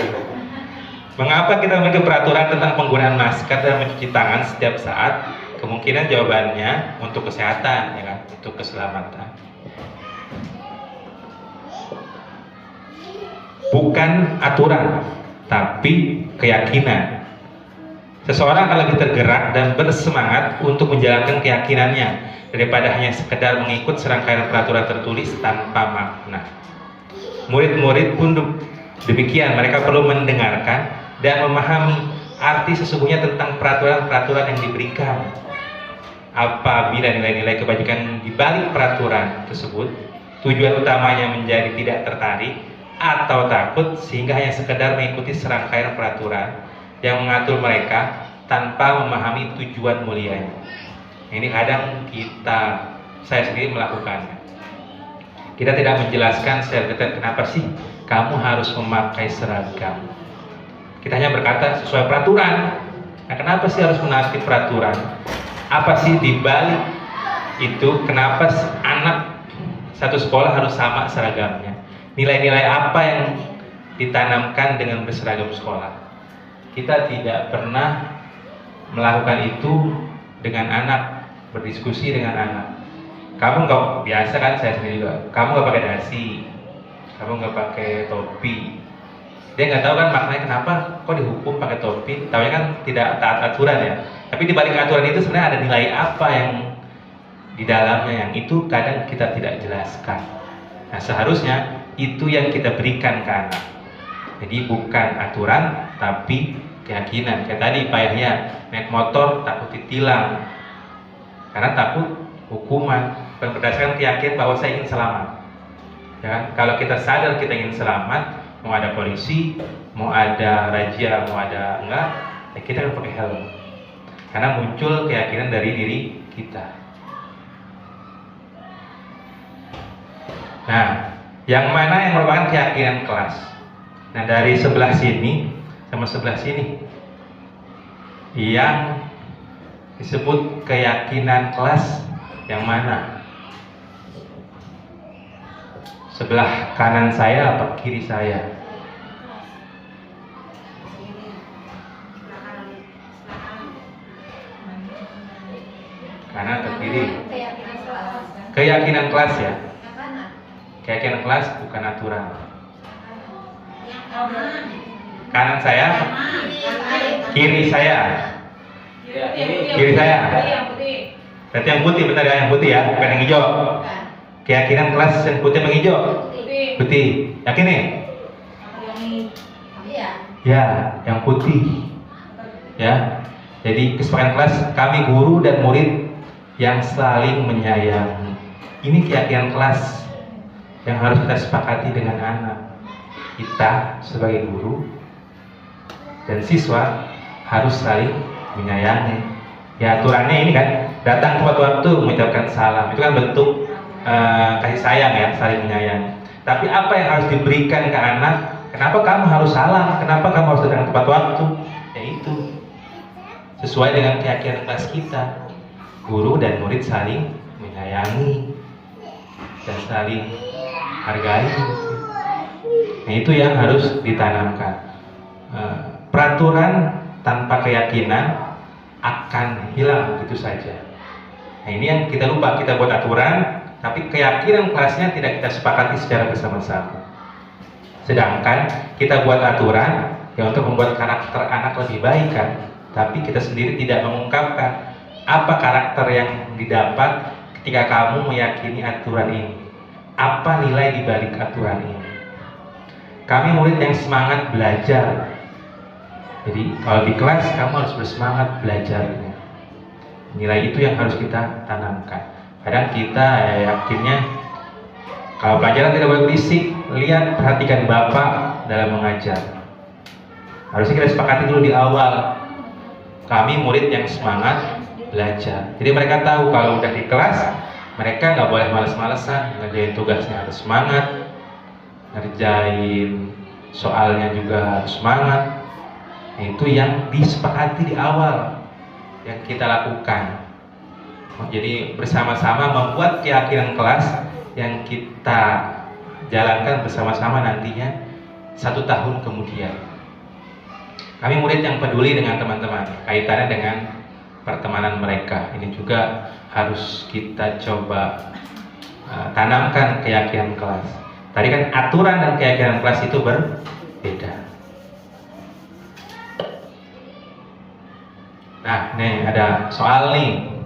Mengapa kita memiliki peraturan tentang penggunaan masker dan mencuci tangan setiap saat? Kemungkinan jawabannya untuk kesehatan, ya kan? Untuk keselamatan. Bukan aturan, tapi keyakinan. Seseorang akan lebih tergerak dan bersemangat untuk menjalankan keyakinannya daripada hanya sekedar mengikut serangkaian peraturan tertulis tanpa makna. Murid-murid pun demikian, mereka perlu mendengarkan dan memahami arti sesungguhnya tentang peraturan-peraturan yang diberikan. Apabila nilai-nilai kebajikan di balik peraturan tersebut, tujuan utamanya menjadi tidak tertarik atau takut sehingga hanya sekedar mengikuti serangkaian peraturan yang mengatur mereka tanpa memahami tujuan mulianya. Ini kadang saya sendiri melakukannya. Kita tidak menjelaskan secara detail kenapa sih kamu harus memakai seragam. Kita hanya berkata sesuai peraturan. Nah, kenapa sih harus menaati peraturan? Apa sih di balik itu? Kenapa anak satu sekolah harus sama seragamnya? Nilai-nilai apa yang ditanamkan dengan berseragam sekolah? Kita tidak pernah melakukan itu dengan anak, berdiskusi dengan anak. Kamu nggak biasa kan, saya sendiri juga. Kamu nggak pakai dasi, kamu nggak pakai topi. Dia nggak tahu kan maknanya kenapa kok dihukum pakai topi. Taunya kan tidak taat aturan ya. Tapi di balik aturan itu sebenarnya ada nilai apa yang di dalamnya, yang itu kadang kita tidak jelaskan. Nah, seharusnya itu yang kita berikan ke anak. Jadi bukan aturan, tapi keyakinan. Kayak tadi Pak Yahya naik motor takut ditilang karena takut hukuman, bukan berdasarkan keyakinan bahwa saya ingin selamat. Ya, kalau kita sadar kita ingin selamat, mau ada polisi, mau ada razia, mau ada enggak, ya kita akan pakai helm. Karena muncul keyakinan dari diri kita. Nah, yang mana yang merupakan keyakinan kelas? Nah, dari sebelah sini sama sebelah sini yang disebut keyakinan kelas yang mana? Sebelah kanan saya apa kiri saya? Kanan atau kiri? Keyakinan kelas ya. Keyakinan kelas bukan aturan. Kanan saya, kiri saya. Kiri saya. Berarti yang putih, benar ya? Yang putih ya, bukan yang hijau. Bukan. Keyakinan kelas yang putih sama hijau? Putih. Putih. Yakin nih? Iya. Ya, yang putih. Ya. Jadi kesepakatan kelas kami guru dan murid yang saling menyayangi. Ini keyakinan kelas yang harus kita sepakati dengan anak. Kita sebagai guru dan siswa harus saling menyayangi. Ya aturannya ini kan, datang tepat waktu mengucapkan salam, itu kan bentuk kasih sayang ya, saling menyayangi. Tapi apa yang harus diberikan ke anak? Kenapa kamu harus salam? Kenapa kamu harus datang tepat waktu? Ya itu sesuai dengan keyakinan kelas kita. Guru dan murid saling menyayangi dan saling hargai. Nah itu yang harus ditanamkan. Peraturan tanpa keyakinan akan hilang begitu saja. Nah ini yang kita lupa, kita buat aturan, tapi keyakinan kelasnya tidak kita sepakati secara bersama-sama. Sedangkan kita buat aturan yang untuk membuat karakter anak lebih baik kan, tapi kita sendiri tidak mengungkapkan apa karakter yang didapat ketika kamu meyakini aturan ini. Apa nilai di balik aturan ini? Kami murid yang semangat belajar. Jadi kalau di kelas kamu harus bersemangat belajarnya. Nilai itu yang harus kita tanamkan. Kadang kita yakinnya kalau pelajaran tidak boleh berisik, lihat perhatikan Bapak dalam mengajar. Harusnya kita sepakati dulu di awal. Kami murid yang semangat belajar. Jadi mereka tahu kalau udah di kelas, mereka nggak boleh males-malesan, ngerjain tugasnya harus semangat, ngerjain soalnya juga harus semangat. Nah, itu yang disepakati di awal yang kita lakukan. Jadi bersama-sama membuat keyakinan kelas yang kita jalankan bersama-sama nantinya 1 tahun kemudian. Kami murid yang peduli dengan teman-teman, kaitannya dengan pertemanan mereka. Ini juga harus kita coba tanamkan keyakinan kelas. Tadi kan aturan dan keyakinan kelas itu berbeda. Nah, nih ada soal nih.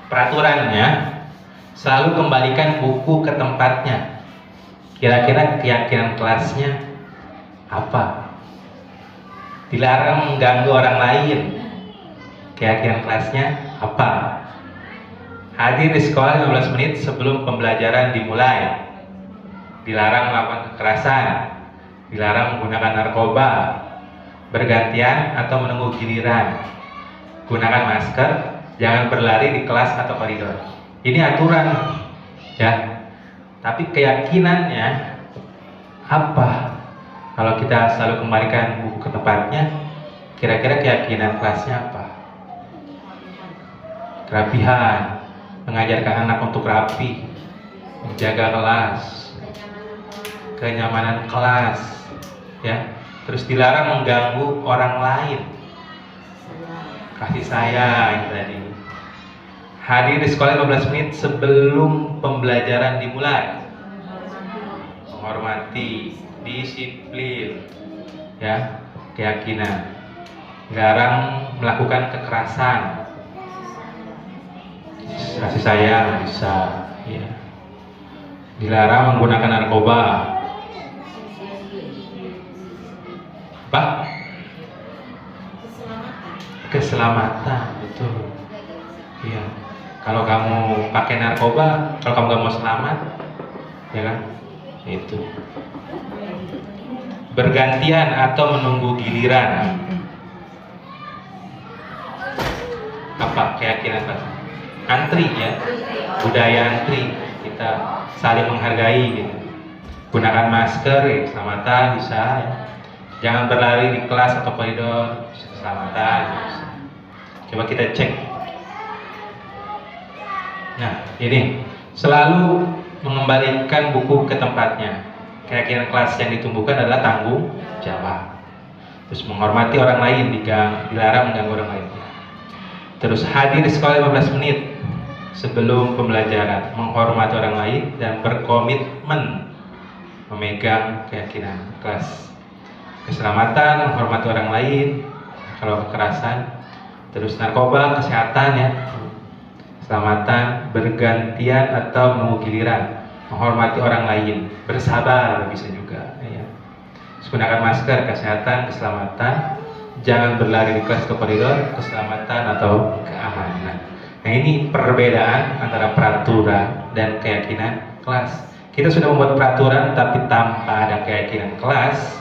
Peraturannya selalu kembalikan buku ke tempatnya. Kira-kira keyakinan kelasnya apa? Dilarang mengganggu orang lain. Keyakinan kelasnya apa? Hadir di sekolah 15 menit sebelum pembelajaran dimulai. Dilarang melakukan kekerasan. Dilarang menggunakan narkoba. Bergantian atau menunggu giliran. Gunakan masker, jangan berlari di kelas atau koridor. Ini aturan, ya. Tapi keyakinannya apa? Kalau kita selalu kembalikan buku ke tempatnya, kira-kira keyakinan kelasnya apa? Kerapihan, mengajarkan anak untuk rapi, menjaga kelas, kenyamanan kelas, ya. Terus dilarang mengganggu orang lain, kasih sayang tadi. Hadir di sekolah 15 menit sebelum pembelajaran dimulai. Menghormati, disiplin, ya, keyakinan. Dilarang melakukan kekerasan, kasih sayang bisa, ya. Dilarang menggunakan narkoba. Apa? Keselamatan, betul. Iya. Kalau kamu pakai narkoba, kalau kamu gak mau selamat, ya kan? Itu. Bergantian atau menunggu giliran. Apa keyakinan Pak? Antri ya, budaya antri. Kita saling menghargai gitu. Gunakan masker, ya, keselamatan bisa ya. Jangan berlari di kelas atau koridor, keselamatan bisa. Coba kita cek. Nah, ini selalu mengembalikan buku ke tempatnya. Keyakinan kelas yang ditumbuhkan adalah tanggung jawab. Terus menghormati orang lain, dilarang mengganggu orang lain. Terus hadir di sekolah 15 menit sebelum pembelajaran, menghormati orang lain dan berkomitmen memegang keyakinan kelas. Keselamatan, menghormati orang lain. Kalau kekerasan, terus narkoba, kesehatan ya, keselamatan, bergantian atau menunggu giliran, menghormati orang lain, bersabar bisa juga ya. Terus gunakan masker, kesehatan, keselamatan, jangan berlari di kelas ke koridor, keselamatan atau keamanan. Nah ini perbedaan antara peraturan dan keyakinan kelas. Kita sudah membuat peraturan tapi tanpa ada keyakinan kelas.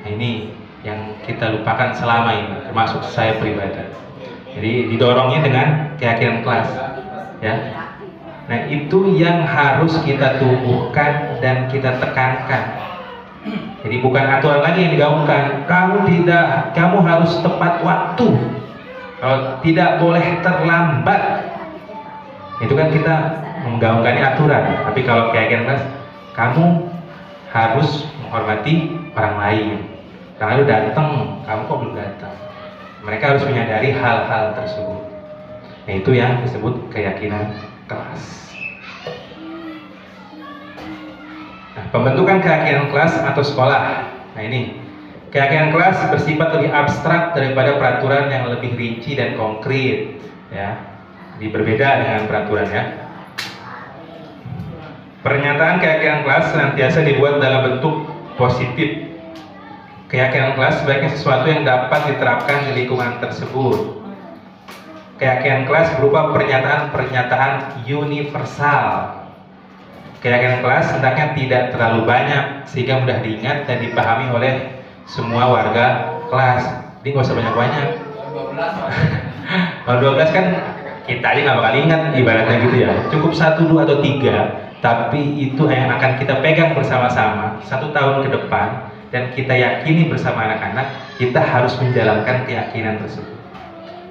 Nah ini yang kita lupakan selama ini, termasuk saya pribadi. Jadi didorongnya dengan keyakinan kelas, ya. Nah itu yang harus kita tumbuhkan dan kita tekankan. Jadi bukan aturan lagi yang digaungkan. Kamu harus tepat waktu. Kalau tidak boleh terlambat. Itu kan kita menggaungkannya aturan. Tapi kalau keyakinan kelas, kamu harus menghormati orang lain. Karena lu datang, kamu kok belum datang. Mereka harus menyadari hal-hal tersebut. Nah itu yang disebut keyakinan kelas. Nah, pembentukan keyakinan kelas atau sekolah. Nah ini, keyakinan kelas bersifat lebih abstrak daripada peraturan yang lebih rinci dan konkret. Ya, jadi berbeda dengan peraturan ya. Pernyataan keyakinan kelas senantiasa dibuat dalam bentuk positif. Keyakinan kelas sebaiknya sesuatu yang dapat diterapkan di lingkungan tersebut. Keyakinan kelas berupa pernyataan-pernyataan universal. Keyakinan kelas hendaknya tidak terlalu banyak sehingga mudah diingat dan dipahami oleh semua warga kelas. Jadi nggak usah banyak-banyak. 12 Kalau 12 kan kita aja nggak bakal ingat ibaratnya gitu ya. Cukup 1, 2 atau 3, tapi itu yang akan kita pegang bersama-sama 1 tahun ke depan. Dan kita yakini bersama anak-anak, kita harus menjalankan keyakinan tersebut.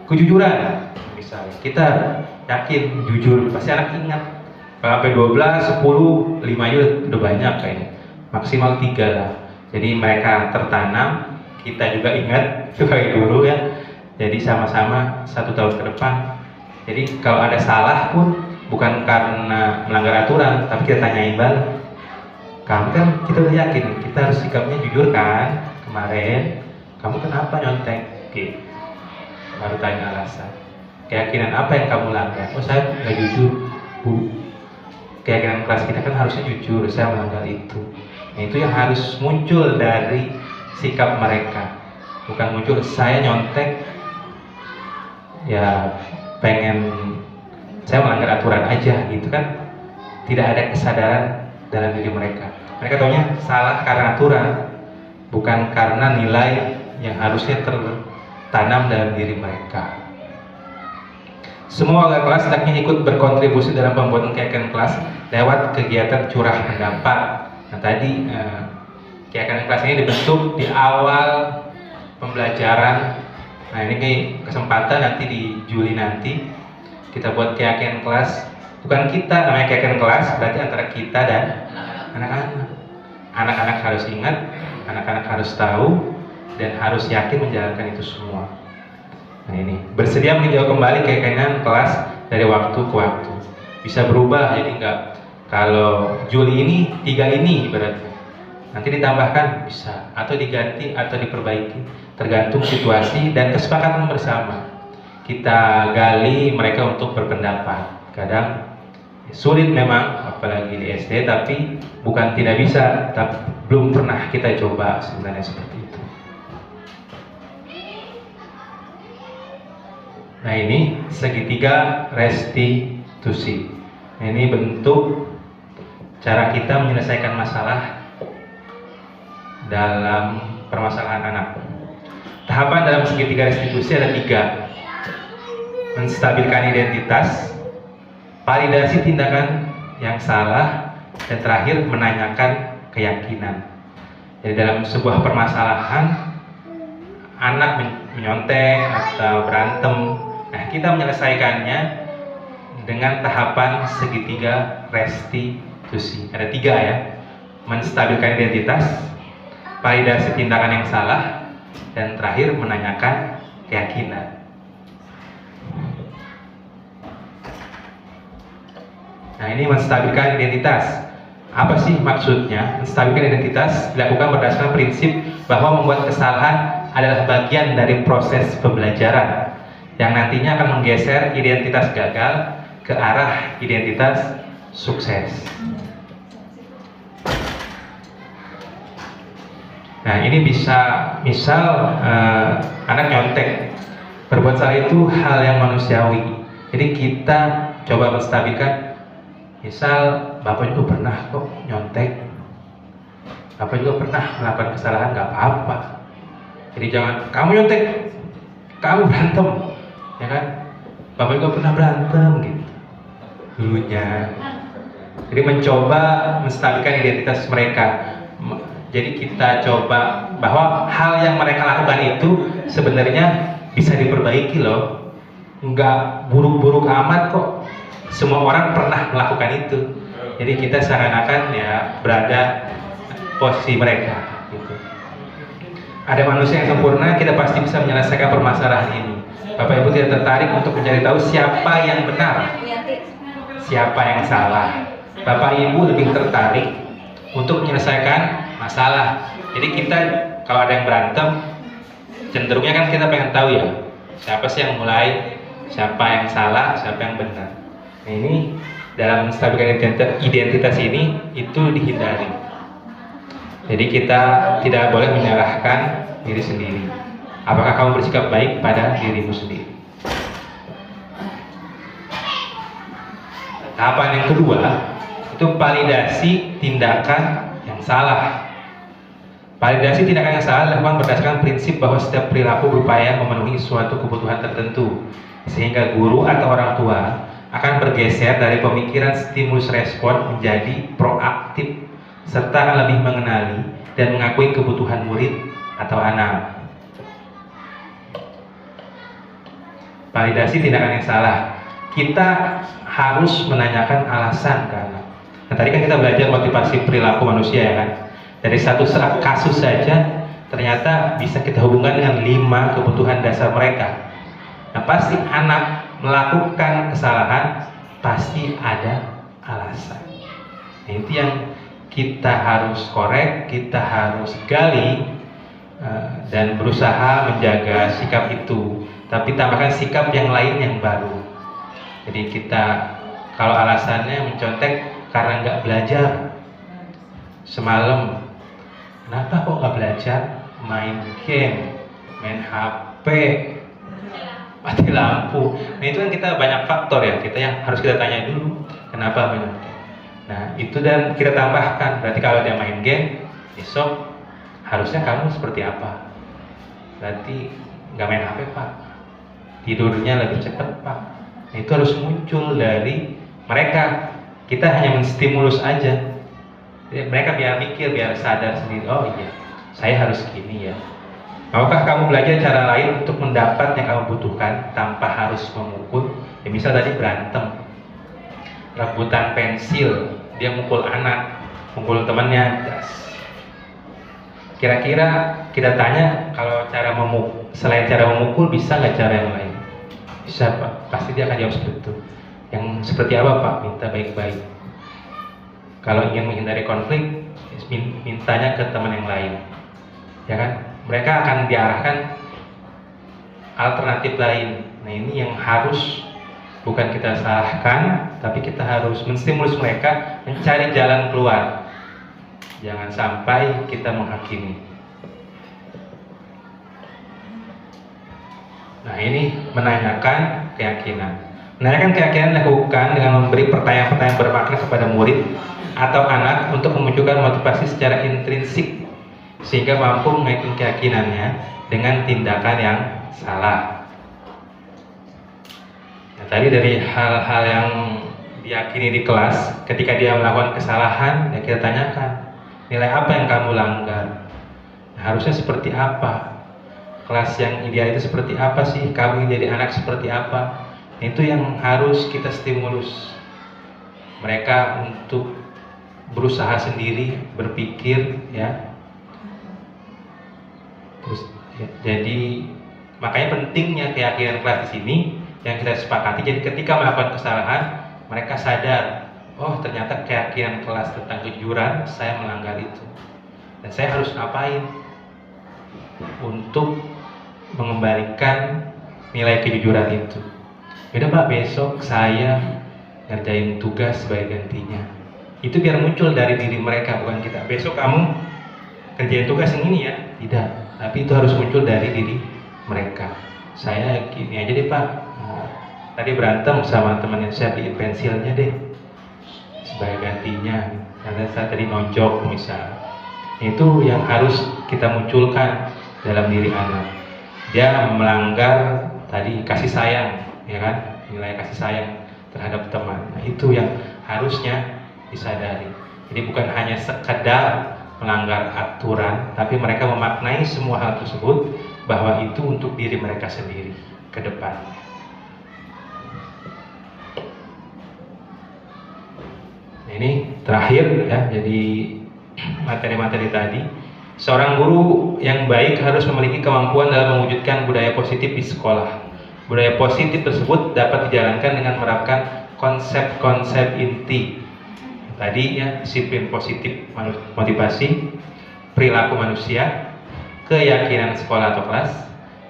Kejujuran, misalnya, kita yakin jujur, pasti anak ingat. Kalau sampai 12, 10, 5 aja udah banyak kayaknya. Maksimal 3 lah. Jadi mereka tertanam, kita juga ingat sebagai guru ya. Jadi sama-sama 1 tahun ke depan. Jadi kalau ada salah pun bukan karena melanggar aturan, tapi kita tanyain balik. Kamu kan kita udah yakin, kita harus sikapnya jujur kan? Kemarin, kamu kenapa nyontek? Gitu. Baru tanya alasan. Keyakinan apa yang kamu langgar? Oh saya nggak jujur, Bu. Keyakinan kelas kita kan harusnya jujur, saya melanggar itu. Nah itu yang harus muncul dari sikap mereka. Bukan muncul, saya nyontek, ya pengen saya melanggar aturan aja gitu kan. Tidak ada kesadaran dalam diri mereka. Mereka taunya salah karena aturan, bukan karena nilai yang harusnya tertanam dalam diri mereka. Semua warga kelas hendaknya ikut berkontribusi dalam pembuatan keyakinan kelas lewat kegiatan curah pendapat. Nah tadi keyakinan kelas ini dibentuk di awal pembelajaran. Nah ini kesempatan nanti di Juli nanti kita buat keyakinan kelas. Bukan kita, namanya keyakinan kelas berarti antara kita dan anak-anak. Anak-anak harus ingat, anak-anak harus tahu, dan harus yakin menjalankan itu semua. Nah ini, bersedia meninjau kembali keyakinan kelas dari waktu ke waktu. Bisa berubah, jadi enggak kalau Juli ini 3 ini berarti. Nanti ditambahkan bisa, atau diganti atau diperbaiki, tergantung situasi dan kesepakatan bersama. Kita gali mereka untuk berpendapat. Kadang sulit memang, apalagi di SD, tapi bukan tidak bisa, tapi belum pernah kita coba sebenarnya seperti itu. Nah ini segitiga restitusi. Nah, ini bentuk cara kita menyelesaikan masalah dalam permasalahan anak. Tahapan dalam segitiga restitusi ada 3. Menstabilkan identitas, validasi tindakan yang salah, dan terakhir menanyakan keyakinan. Jadi dalam sebuah permasalahan anak menyontek atau berantem, nah kita menyelesaikannya dengan tahapan segitiga restitusi. Ada 3 ya, menstabilkan identitas, validasi tindakan yang salah, dan terakhir menanyakan keyakinan. Nah ini menstabilkan identitas. Apa sih maksudnya? Menstabilkan identitas dilakukan berdasarkan prinsip bahwa membuat kesalahan adalah bagian dari proses pembelajaran. yang nantinya akan menggeser identitas gagal ke arah identitas sukses. Nah, ini bisa misal anak nyontek, berbuat salah itu hal yang manusiawi. Jadi kita coba menstabilkan, misal bapak juga pernah kok nyontek, bapak juga pernah melakukan kesalahan, nggak apa-apa. Jadi jangan kamu nyontek, kamu berantem, ya kan? Bapak juga pernah berantem gitu dulunya. Jadi mencoba menstabilkan identitas mereka. Jadi kita coba bahwa hal yang mereka lakukan itu sebenarnya bisa diperbaiki loh. Nggak buruk-buruk amat kok. Semua orang pernah melakukan itu. Jadi kita seakan-akan ya berada posisi mereka gitu. Ada manusia yang sempurna, kita pasti bisa menyelesaikan permasalahan ini. Bapak Ibu tidak tertarik untuk mencari tahu siapa yang benar, siapa yang salah. Bapak Ibu lebih tertarik untuk menyelesaikan masalah. Jadi kita kalau ada yang berantem, cenderungnya kan kita pengen tahu ya, siapa sih yang mulai, siapa yang salah, siapa yang benar. Nah, ini dalam menstabilkan identitas ini itu dihindari. Jadi kita tidak boleh menyalahkan diri sendiri. Apakah kamu bersikap baik pada dirimu sendiri? Tahapan yang kedua itu validasi tindakan yang salah. Validasi tindakan yang salah dilakukan berdasarkan prinsip bahwa setiap perilaku berupaya memenuhi suatu kebutuhan tertentu, sehingga guru atau orang tua akan bergeser dari pemikiran stimulus respon menjadi proaktif, serta akan lebih mengenali dan mengakui kebutuhan murid atau anak. Validasi tindakan yang salah, kita harus menanyakan alasan ke anak. Nah, tadi kan kita belajar motivasi perilaku manusia ya kan. Dari satu kasus saja ternyata bisa kita hubungkan dengan 5 kebutuhan dasar mereka. Nah, pasti anak melakukan kesalahan pasti ada alasan. Nah, itu yang kita harus korek, kita harus gali dan berusaha menjaga sikap itu. Tapi tambahkan sikap yang lain yang baru. Jadi kita kalau alasannya mencontek karena nggak belajar semalam, kenapa kok nggak belajar? Main game, main HP, mati lampu. Nah itu kan kita banyak faktor ya, kita yang harus kita tanya dulu kenapa menyontek. Nah itu dan kita tambahkan, berarti kalau dia main game besok harusnya kamu seperti apa? Berarti nggak main HP pak, tidurnya lebih cepat pak. Nah, itu harus muncul dari mereka. Kita hanya menstimulus aja. Jadi, mereka biar mikir, biar sadar sendiri. Oh iya, saya harus gini ya. Maukah kamu belajar cara lain untuk mendapat yang kamu butuhkan tanpa harus memukul? Ya misal tadi berantem, rebutan pensil, dia mukul anak, mukul temannya. Kira-kira kita tanya kalau cara selain cara memukul bisa nggak cara yang lain? Bisa pak, pasti dia akan jawab seperti itu. Yang seperti apa pak? Minta baik-baik. Kalau ingin menghindari konflik, mintanya ke teman yang lain, ya kan? Mereka akan diarahkan alternatif lain. Nah ini yang harus bukan kita salahkan, tapi kita harus menstimulus mereka mencari jalan keluar. Jangan sampai kita menghakimi. Nah ini menanyakan keyakinan. Menanyakan keyakinan dilakukan dengan memberi pertanyaan-pertanyaan bermakna kepada murid atau anak untuk memunculkan motivasi secara intrinsik sehingga mampu mengaitkan keyakinannya dengan tindakan yang salah. Nah, tadi dari hal-hal yang diyakini di kelas, ketika dia melakukan kesalahan, ya kita tanyakan nilai apa yang kamu langgar. Nah, harusnya seperti apa? Kelas yang ideal itu seperti apa sih? Kamu jadi anak seperti apa? Itu yang harus kita stimulus mereka untuk berusaha sendiri, berpikir ya. Terus ya, jadi makanya pentingnya keyakinan kelas di sini yang kita sepakati. Jadi ketika melakukan kesalahan, mereka sadar, oh ternyata keyakinan kelas tentang kejujuran saya melanggar itu. Dan saya harus ngapain untuk mengembalikan nilai kejujuran itu. Beda Pak, besok saya ngerjain tugas sebagai gantinya. Itu biar muncul dari diri mereka, bukan kita. Besok kamu kerjain tugas yang ini ya, tidak. Tapi itu harus muncul dari diri mereka. Saya gini aja deh Pak, tadi berantem sama temannya, saya beliin pensilnya deh sebagai gantinya. Karena saya tadi nonjok misal. Itu yang harus kita munculkan dalam diri anak. Dia melanggar tadi kasih sayang, ya kan? Nilai kasih sayang terhadap teman. Nah, itu yang harusnya disadari. Jadi bukan hanya sekedar melanggar aturan, tapi mereka memaknai semua hal tersebut bahwa itu untuk diri mereka sendiri ke depan. Nah, ini terakhir ya, jadi materi-materi tadi. Seorang guru yang baik harus memiliki kemampuan dalam mewujudkan budaya positif di sekolah. Budaya positif tersebut dapat dijalankan dengan menerapkan konsep-konsep inti tadi ya, disiplin positif motivasi, perilaku manusia, keyakinan sekolah atau kelas,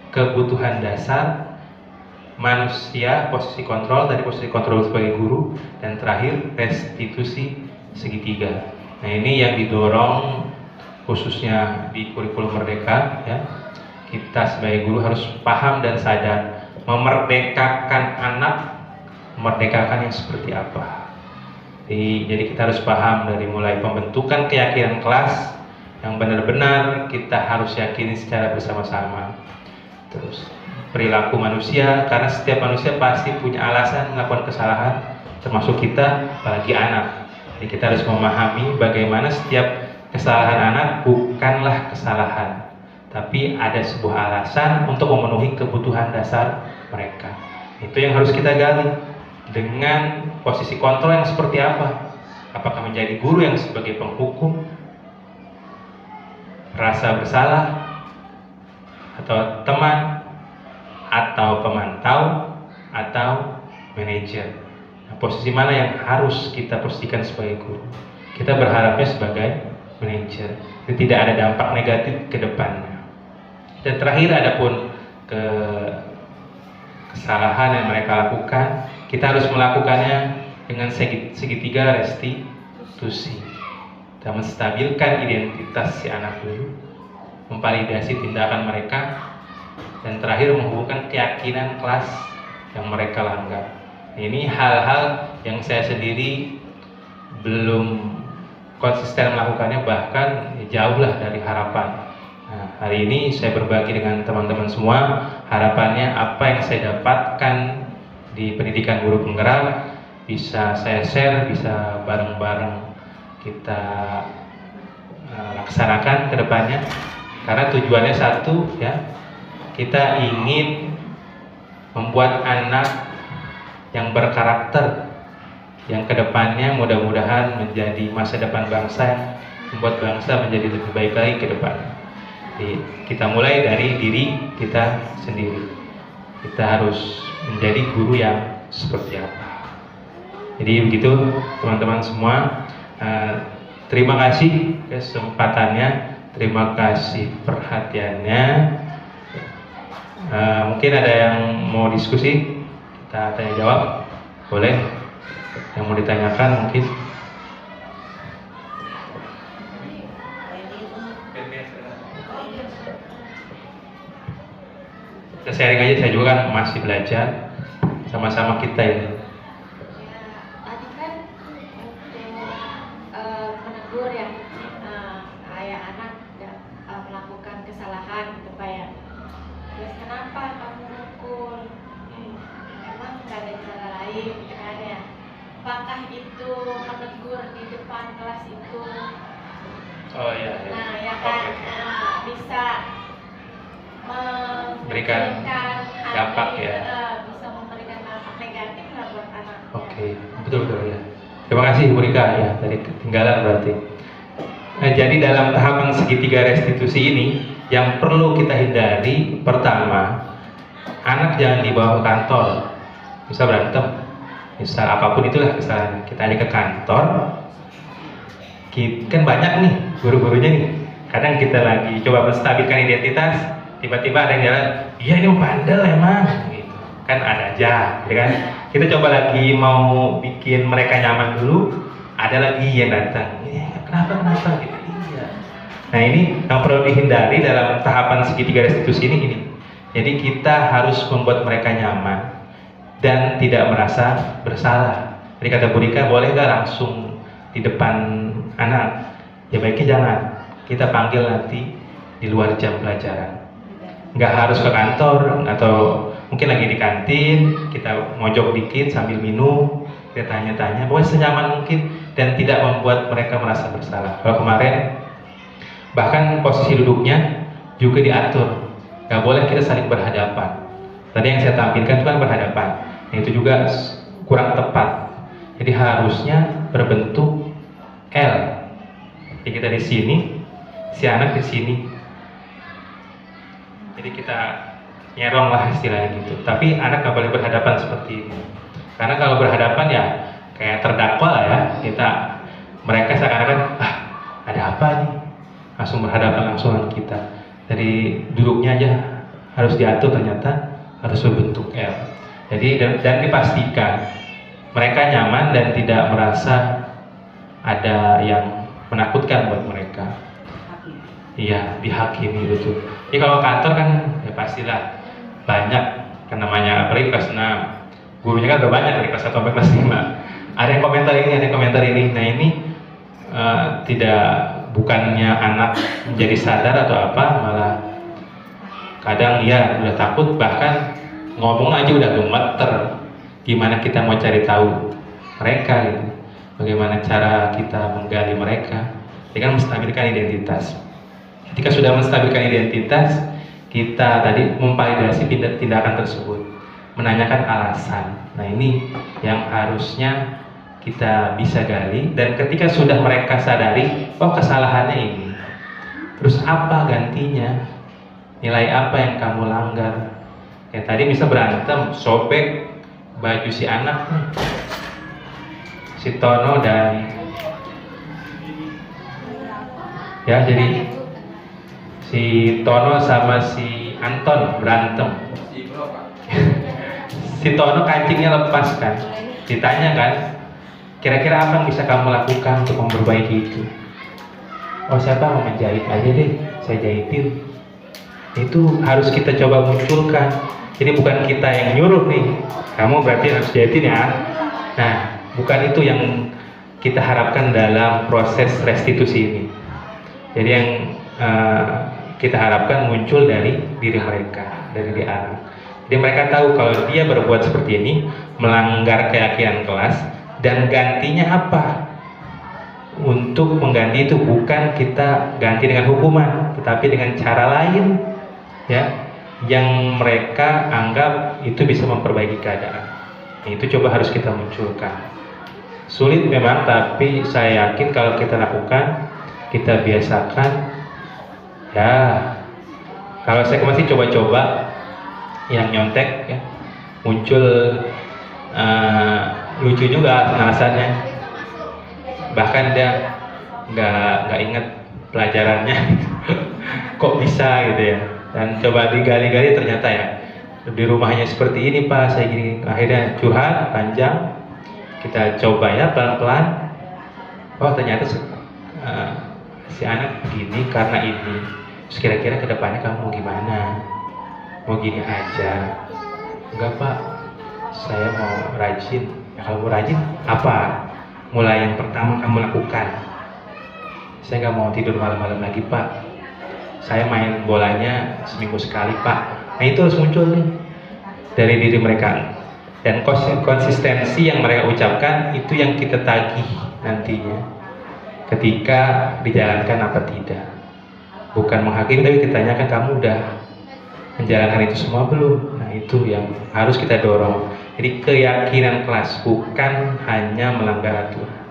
kebutuhan dasar manusia, posisi kontrol, tadi posisi kontrol sebagai guru, dan terakhir restitusi segitiga. Nah, ini yang didorong khususnya di kurikulum Merdeka ya. Kita sebagai guru harus paham dan sadar memerdekakan anak, memerdekakan yang seperti apa. Jadi kita harus paham dari mulai pembentukan keyakinan kelas yang benar-benar kita harus yakini secara bersama-sama. Terus perilaku manusia, karena setiap manusia pasti punya alasan melakukan kesalahan, termasuk kita, apalagi anak. Jadi kita harus memahami bagaimana setiap kesalahan anak bukanlah kesalahan, tapi ada sebuah alasan untuk memenuhi kebutuhan dasar mereka. Itu yang harus kita gali. Dengan posisi kontrol yang seperti apa? Apakah menjadi guru yang sebagai penghukum, rasa bersalah, atau teman, atau pemantau, atau manajer? Nah, posisi mana yang harus kita posisikan sebagai guru? Kita berharapnya sebagai manajer. Jadi tidak ada dampak negatif ke depannya. Dan terakhir, adapun kesalahan yang mereka lakukan, kita harus melakukannya dengan segitiga restitusi. Kita menstabilkan identitas si anak dulu, memvalidasi tindakan mereka, dan terakhir menghubungkan keyakinan kelas yang mereka langgar. Ini hal-hal yang saya sendiri belum konsisten melakukannya, bahkan jauhlah dari harapan. Nah, hari ini saya berbagi dengan teman-teman semua, harapannya apa yang saya dapatkan di pendidikan guru penggerak bisa saya share, bisa bareng-bareng kita laksanakan ke depannya. Karena tujuannya satu ya, kita ingin membuat anak yang berkarakter, yang kedepannya mudah-mudahan menjadi masa depan bangsa, membuat bangsa menjadi lebih baik lagi ke depan. Jadi, kita mulai dari diri kita sendiri. Kita harus menjadi guru yang seperti apa. Jadi begitu teman-teman semua. Terima kasih kesempatannya, terima kasih perhatiannya. Mungkin ada yang mau diskusi, kita tanya jawab, boleh. Yang mau ditanyakan mungkin. Kita sharing aja, saya juga kan masih belajar, sama-sama kita ini. Tadi kan menegur ya, ayah anak melakukan kesalahan gitu Pak ya. Terus kenapa kamu mukul? Emang nggak ada cara lain gitu kan ya? Apakah itu menegur di depan kelas itu? Oh iya. Nah ya kan, bisa memberikan dampak ya. Bisa memberikan dampak negatif lah buat anak. Oke, betul ya. Terima kasih Bu Rika ya, dari ketinggalan berarti. Nah, jadi dalam tahapan segitiga restitusi ini yang perlu kita hindari, pertama, anak jangan dibawa ke kantor. Bisa berantem, misal apapun itulah kesalahan, kita ajak ke kantor. Kan banyak nih guru-gurunya nih. Kadang kita lagi coba menstabilkan identitas, tiba-tiba ada yang jalan, iya ini bandel emang, gitu. Kan ada aja, gitu kan. Kita coba lagi mau bikin mereka nyaman dulu, ada lagi yang datang, kenapa, gitu. Iya. Nah ini yang perlu dihindari dalam tahapan segitiga restitusi ini gini. Jadi kita harus membuat mereka nyaman dan tidak merasa bersalah. Jadi kata Bu Rika, boleh nggak langsung di depan anak? Ya baiknya jangan. Kita panggil nanti di luar jam pelajaran. Nggak harus ke kantor atau mungkin lagi di kantin, kita mojok dikit sambil minum, kita tanya-tanya, pokoknya senyaman mungkin dan tidak membuat mereka merasa bersalah. Kalau kemarin bahkan posisi duduknya juga diatur, nggak boleh kita saling berhadapan. Tadi yang saya tampilkan itu kan berhadapan, nah, itu juga kurang tepat. Jadi harusnya berbentuk L. Jadi kita di sini, si anak di sini. Jadi kita nyerong lah istilahnya gitu. Tapi anak nggak boleh berhadapan seperti ini. Karena kalau berhadapan ya kayak terdakwa lah ya. Mereka seakan-akan ada apa nih? Langsung berhadapan langsung dengan kita. Dari duduknya aja harus diatur, ternyata harus berbentuk L. Jadi dan dipastikan mereka nyaman dan tidak merasa ada yang menakutkan buat mereka. Iya, dihakimi betul. Jadi kalau kantor kan ya pastilah banyak, kan namanya apalagi kelas 6. Gurunya kan udah banyak dari kelas 1 sampai kelas 5. Ada yang komentar ini, ada yang komentar ini. Nah ini tidak, bukannya anak menjadi sadar atau apa, malah kadang ya udah takut, bahkan ngomong aja udah gemeter. Gimana kita mau cari tahu mereka gitu? Bagaimana cara kita menggali mereka? Ini kan menstabilkan identitas. Ketika sudah menstabilkan identitas, kita tadi memvalidasi tindakan tersebut, menanyakan alasan. Nah ini yang harusnya kita bisa gali, dan ketika sudah mereka sadari, oh kesalahannya ini, terus apa gantinya? Nilai apa yang kamu langgar? Kayak tadi bisa berantem, sobek baju si anak nih, si Tono dan ya, jadi si Tono sama si Anton berantem. Si Tono kancingnya lepas kan, ditanya kan, kira-kira apa yang bisa kamu lakukan untuk memperbaiki itu? Oh siapa mau menjahit aja deh, saya jahitin. Itu harus kita coba munculkan. Jadi bukan kita yang nyuruh nih, kamu berarti harus jahitin ya. Nah, bukan itu yang kita harapkan dalam proses restitusi ini. Jadi yang kita harapkan muncul dari diri mereka, dari diri anak. Jadi mereka tahu kalau dia berbuat seperti ini, melanggar keyakinan kelas, dan gantinya apa? Untuk mengganti itu bukan kita ganti dengan hukuman, tetapi dengan cara lain, ya, yang mereka anggap itu bisa memperbaiki keadaan. Itu coba harus kita munculkan. Sulit memang, tapi saya yakin kalau kita lakukan, kita biasakan, ya. Kalau saya masih coba-coba yang nyontek, ya, muncul lucu juga alasannya. Bahkan dia nggak inget pelajarannya, kok bisa gitu ya. Dan coba digali-gali, ternyata ya di rumahnya seperti ini Pak, saya gini. Akhirnya curhat panjang, kita coba ya pelan-pelan. Oh ternyata si anak begini karena ini. Terus kira-kira kedepannya kamu mau gimana? Mau gini aja? Enggak Pak, saya mau rajin. Ya, kalau mau rajin apa? Mulai yang pertama kamu lakukan. Saya nggak mau tidur malam-malam lagi Pak. Saya main bolanya seminggu sekali Pak. Nah itu harus muncul nih dari diri mereka. Dan konsistensi yang mereka ucapkan itu yang kita tagih nantinya ketika dijalankan apa tidak. Bukan menghakimi, tapi kita tanyakan, kamu udah menjalankan itu semua belum? Nah itu yang harus kita dorong. Jadi keyakinan kelas, bukan hanya melanggar aturan.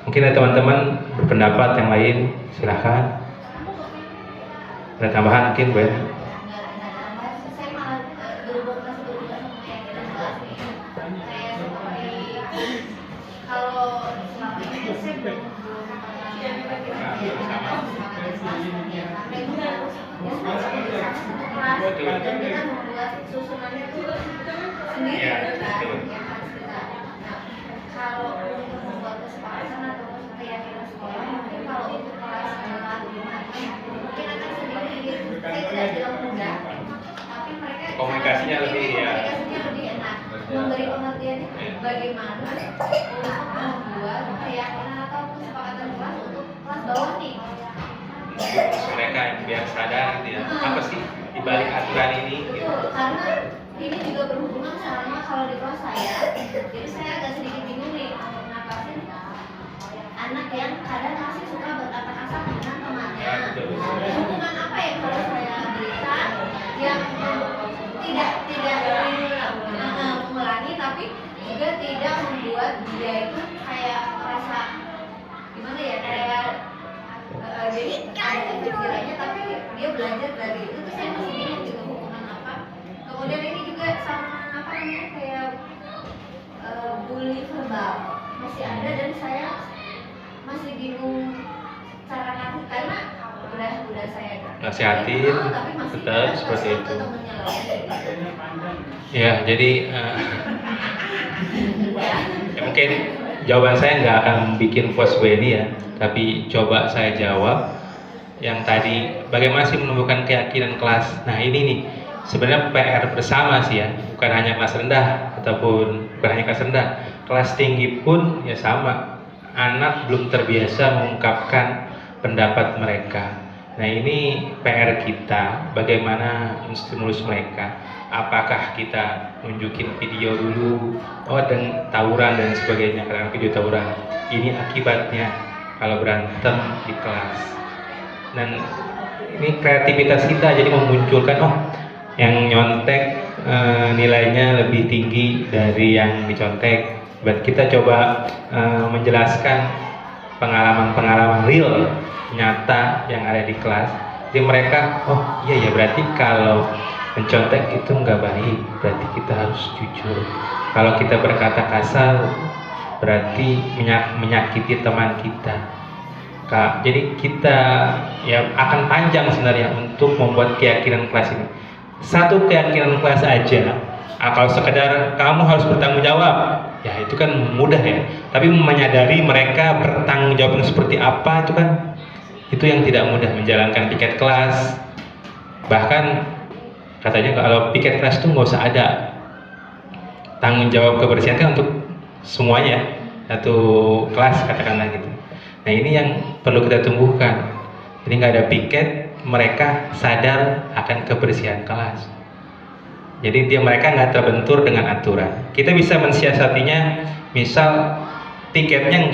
Mungkin ada teman-teman berpendapat yang lain, silahkan. Ada tambahan mungkin, Bu? Saya malah berhubungan sama yang kita bahas nih. Kayak seperti kalau selama ini saya belum pernah kelas Betul. dan kita membuat susunannya itu sendiri Iya, gitu kan, betul. yang harus kita. Nah, kalau untuk membuat kesepakatan atau keyakinan sekolah, mungkin kalau untuk kelas 4, 5, mungkin akan sedikit, saya tidak bilang mudah, tapi mereka Komunikasinya cara lebih, berpikir, ya. komunikasinya lebih enak, memberi pengertiannya bagaimana untuk membuat keyakinan atau kesepakatan kelas untuk kelas bawah nih. Mereka yang biar sadar gitu ya, apa sih dibalik aturan ini gitu. Betul, karena ini juga berhubungan sama kalau di kelas saya, jadi saya agak sedikit bingung nih untuk ngatasin anak yang kadang masih suka berkata kasar dengan temannya. Ya, betul, betul. Hubungan apa ya kalau saya berikan yang tidak mengulangi tapi juga tidak membuat dia itu kayak merasa gimana ya, kayak jadi ada efek jerahnya tapi dia belajar dari itu. Terus saya masih bingung juga hubungan apa. Kemudian ini juga sama apa namanya kayak bully verbal masih ada dan saya masih bingung cara ngasih karena udah saya Nasihatin, tapi masih tetap ada seperti ke itu. temennya lagi. Ya, jadi ya mungkin jawaban saya nggak akan bikin puas Bu Eni ya, tapi coba saya jawab yang tadi bagaimana sih menumbuhkan keyakinan kelas. Nah ini nih sebenarnya PR bersama sih ya, bukan hanya kelas rendah ataupun bukan hanya kelas rendah, kelas tinggi pun ya sama. Anak belum terbiasa mengungkapkan pendapat mereka. Nah ini PR kita, bagaimana menstimulus mereka. Apakah kita nunjukin video dulu, dan tawuran dan sebagainya, karena video tawuran ini akibatnya kalau berantem di kelas. Dan ini kreativitas kita jadi memunculkan yang nyontek nilainya lebih tinggi dari yang dicontek. Buat kita coba menjelaskan pengalaman-pengalaman real nyata yang ada di kelas. Jadi mereka, iya ya berarti kalau mencontek itu nggak baik, berarti kita harus jujur. Kalau kita berkata kasar, berarti menyakiti teman kita. Kak, jadi kita ya akan panjang sebenarnya untuk membuat keyakinan kelas ini. Satu keyakinan kelas aja, kalau sekedar kamu harus bertanggung jawab, ya itu kan mudah ya. Tapi menyadari mereka bertanggung jawab seperti apa itu yang tidak mudah, menjalankan piket kelas. Bahkan katanya kalau piket kelas itu nggak usah ada tanggung jawab kebersihan kan untuk semuanya, satu kelas katakanlah gitu. Nah ini yang perlu kita tumbuhkan. Jadi nggak ada piket, mereka sadar akan kebersihan kelas. Jadi mereka nggak terbentur dengan aturan. Kita bisa mensiasatinya, misal tiketnya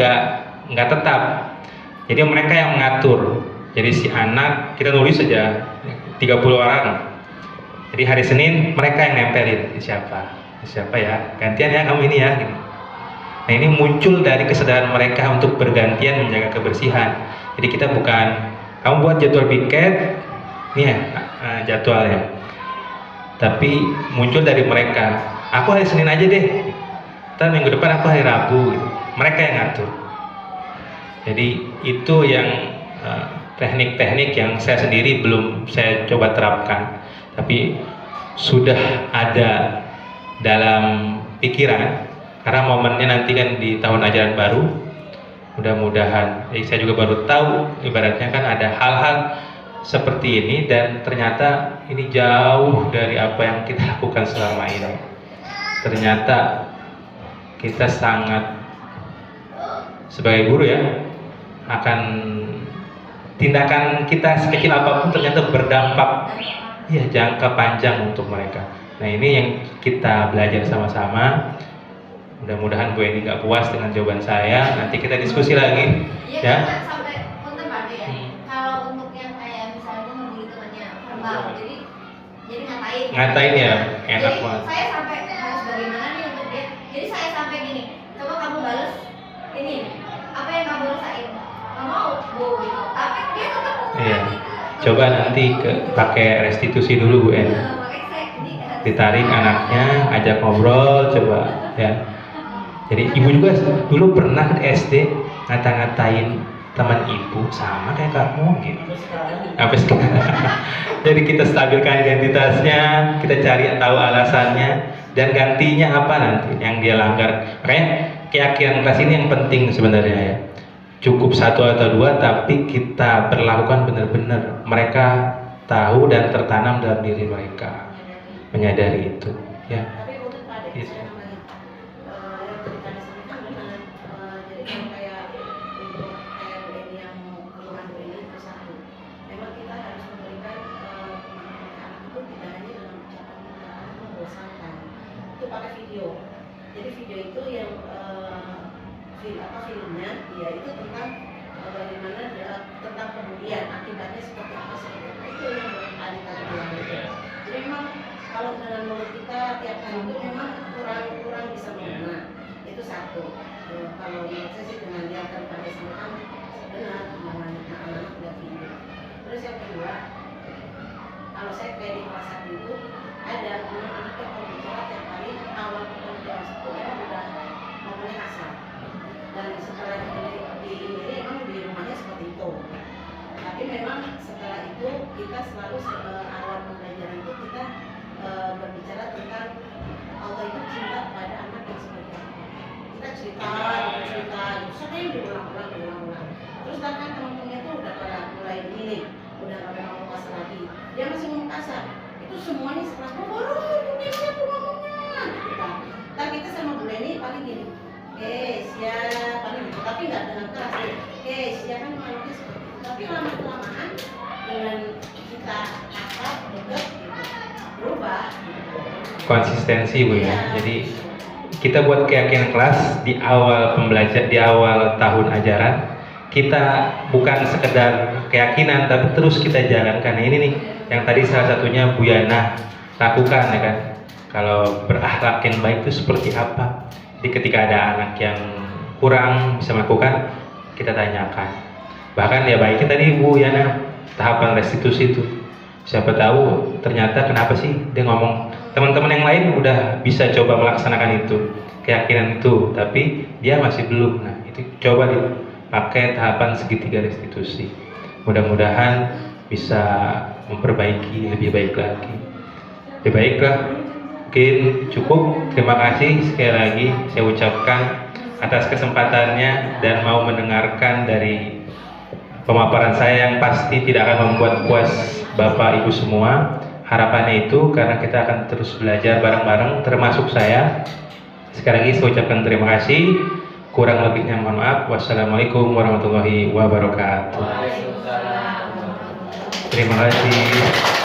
nggak tetap. Jadi mereka yang mengatur. Jadi si anak kita nulis saja 30 orang. Jadi hari Senin mereka yang nempelin siapa ya, gantian ya kamu ini ya. Gitu. Nah ini muncul dari kesadaran mereka untuk bergantian menjaga kebersihan. Jadi kita bukan kamu buat jadwal piket, nih ya jadwalnya. Tapi muncul dari mereka, aku hari Senin aja deh, ntar minggu depan aku hari Rabu gitu. Mereka yang ngatur. Jadi itu yang teknik-teknik yang saya sendiri belum saya coba terapkan, tapi sudah ada dalam pikiran karena momennya nanti kan di tahun ajaran baru. Mudah-mudahan, saya juga baru tahu ibaratnya kan ada hal-hal seperti ini dan ternyata ini jauh dari apa yang kita lakukan selama ini. Ternyata kita sangat sebagai guru ya akan tindakan kita sekecil apapun ternyata berdampak jangka panjang untuk mereka. Nah ini yang kita belajar sama-sama. Mudah-mudahan Bu Eni nggak puas dengan jawaban saya. Nanti kita diskusi lagi. Iya, sampai punten Pak ya. Kalau untuk yang kayak misalnya membuli temannya verbal, jadi ngatain ya, enak jadi, banget. Saya sampai harus bagaimana nih untuk dia. Jadi saya sampai gini, coba kamu balas ini, apa yang kamu rasain? Nggak mau, Bu, gitu. Tapi dia tetap mengulangi. Coba nanti pakai restitusi dulu Bu Eni. Ditarik anaknya, ajak ngobrol, coba ya. Jadi ibu juga dulu pernah di SD ngata-ngatain teman ibu sama kayak kamu gitu. Sampai sekarang. Jadi kita stabilkan identitasnya, kita cari tahu alasannya, dan gantinya apa nanti yang dia langgar. Makanya keyakinan kelas ini yang penting sebenarnya ya. Cukup 1 atau 2 tapi kita berlakukan benar-benar. Mereka tahu dan tertanam dalam diri mereka, menyadari itu ya. Tapi untuk Pak Ade, Yes. saya nambahin, yang tadi tadi sampaikan benar. Jadi kalau kayak untuk kayak Bu Eni yang keluhan Bu Eni itu satu. Memang kita harus memberikan pemahaman ke anak itu tidak hanya dalam ucapan kita, karena membosankan. Itu pakai video. Jadi video itu yang filmnya dia itu tentang bagaimana tentang kemudian akibatnya seperti apa itu yang Pak Ade tadi bilang gitu. Jadi memang kalau dengan mulut kita tiap hari itu memang kurang bisa mengena. Itu satu. Kalau menurut saya sih dengan yang tadi Pak Ade sampaikan benar anak-anak lihat video. Terus yang kedua, kalau saya kayak di kelas 1 itu ada memang anak yang kalau bicara tiap hari awal ketemu di kelas 1 memang udah ngomongnya kasar. Dan setelah di ini memang di rumahnya seperti itu. Tapi memang setelah itu kita selalu awal pembelajaran itu kita berbicara tentang Allah itu cinta kepada anak yang seperti apa. Kita cerita, sering diulang-ulang. Terus kan teman-temannya itu udah pada mulai gini, udah pada ngomong kasar lagi. Dia masih ngomong kasar. Itu semuanya setelah baru Indonesia tuh ngomongnya, gitu kan. Tapi kita sama Bu Leni paling gini, siap, paling gitu. Tapi nggak dengan keras ya. Siap kan malunya seperti itu. Tapi lama-kelamaan dengan kita akrab, dekat, gitu, berubah. Konsistensi Bu ya. Jadi kita buat keyakinan kelas di awal di awal tahun ajaran, kita bukan sekedar keyakinan tapi terus kita jalankan. Nah, ini nih yang tadi salah satunya Bu Yana lakukan ya kan. Kalau berakhlak yang baik itu seperti apa? Jadi ketika ada anak yang kurang bisa melakukan, kita tanyakan. Bahkan ya baiknya tadi Bu Yana tahapan restitusi itu. Siapa tahu ternyata kenapa sih dia ngomong, teman-teman yang lain udah bisa coba melaksanakan itu, keyakinan itu, tapi dia masih belum. Nah itu coba dipakai tahapan segitiga restitusi. Mudah-mudahan bisa memperbaiki lebih baik lagi. Ya baiklah, mungkin cukup. Terima kasih sekali lagi saya ucapkan atas kesempatannya dan mau mendengarkan dari pemaparan saya yang pasti tidak akan membuat puas Bapak Ibu semua. Harapannya itu karena kita akan terus belajar bareng-bareng termasuk saya. Sekali lagi saya ucapkan terima kasih. Kurang lebihnya mohon maaf. Wassalamualaikum warahmatullahi wabarakatuh. Waalaikumsalam. Terima kasih.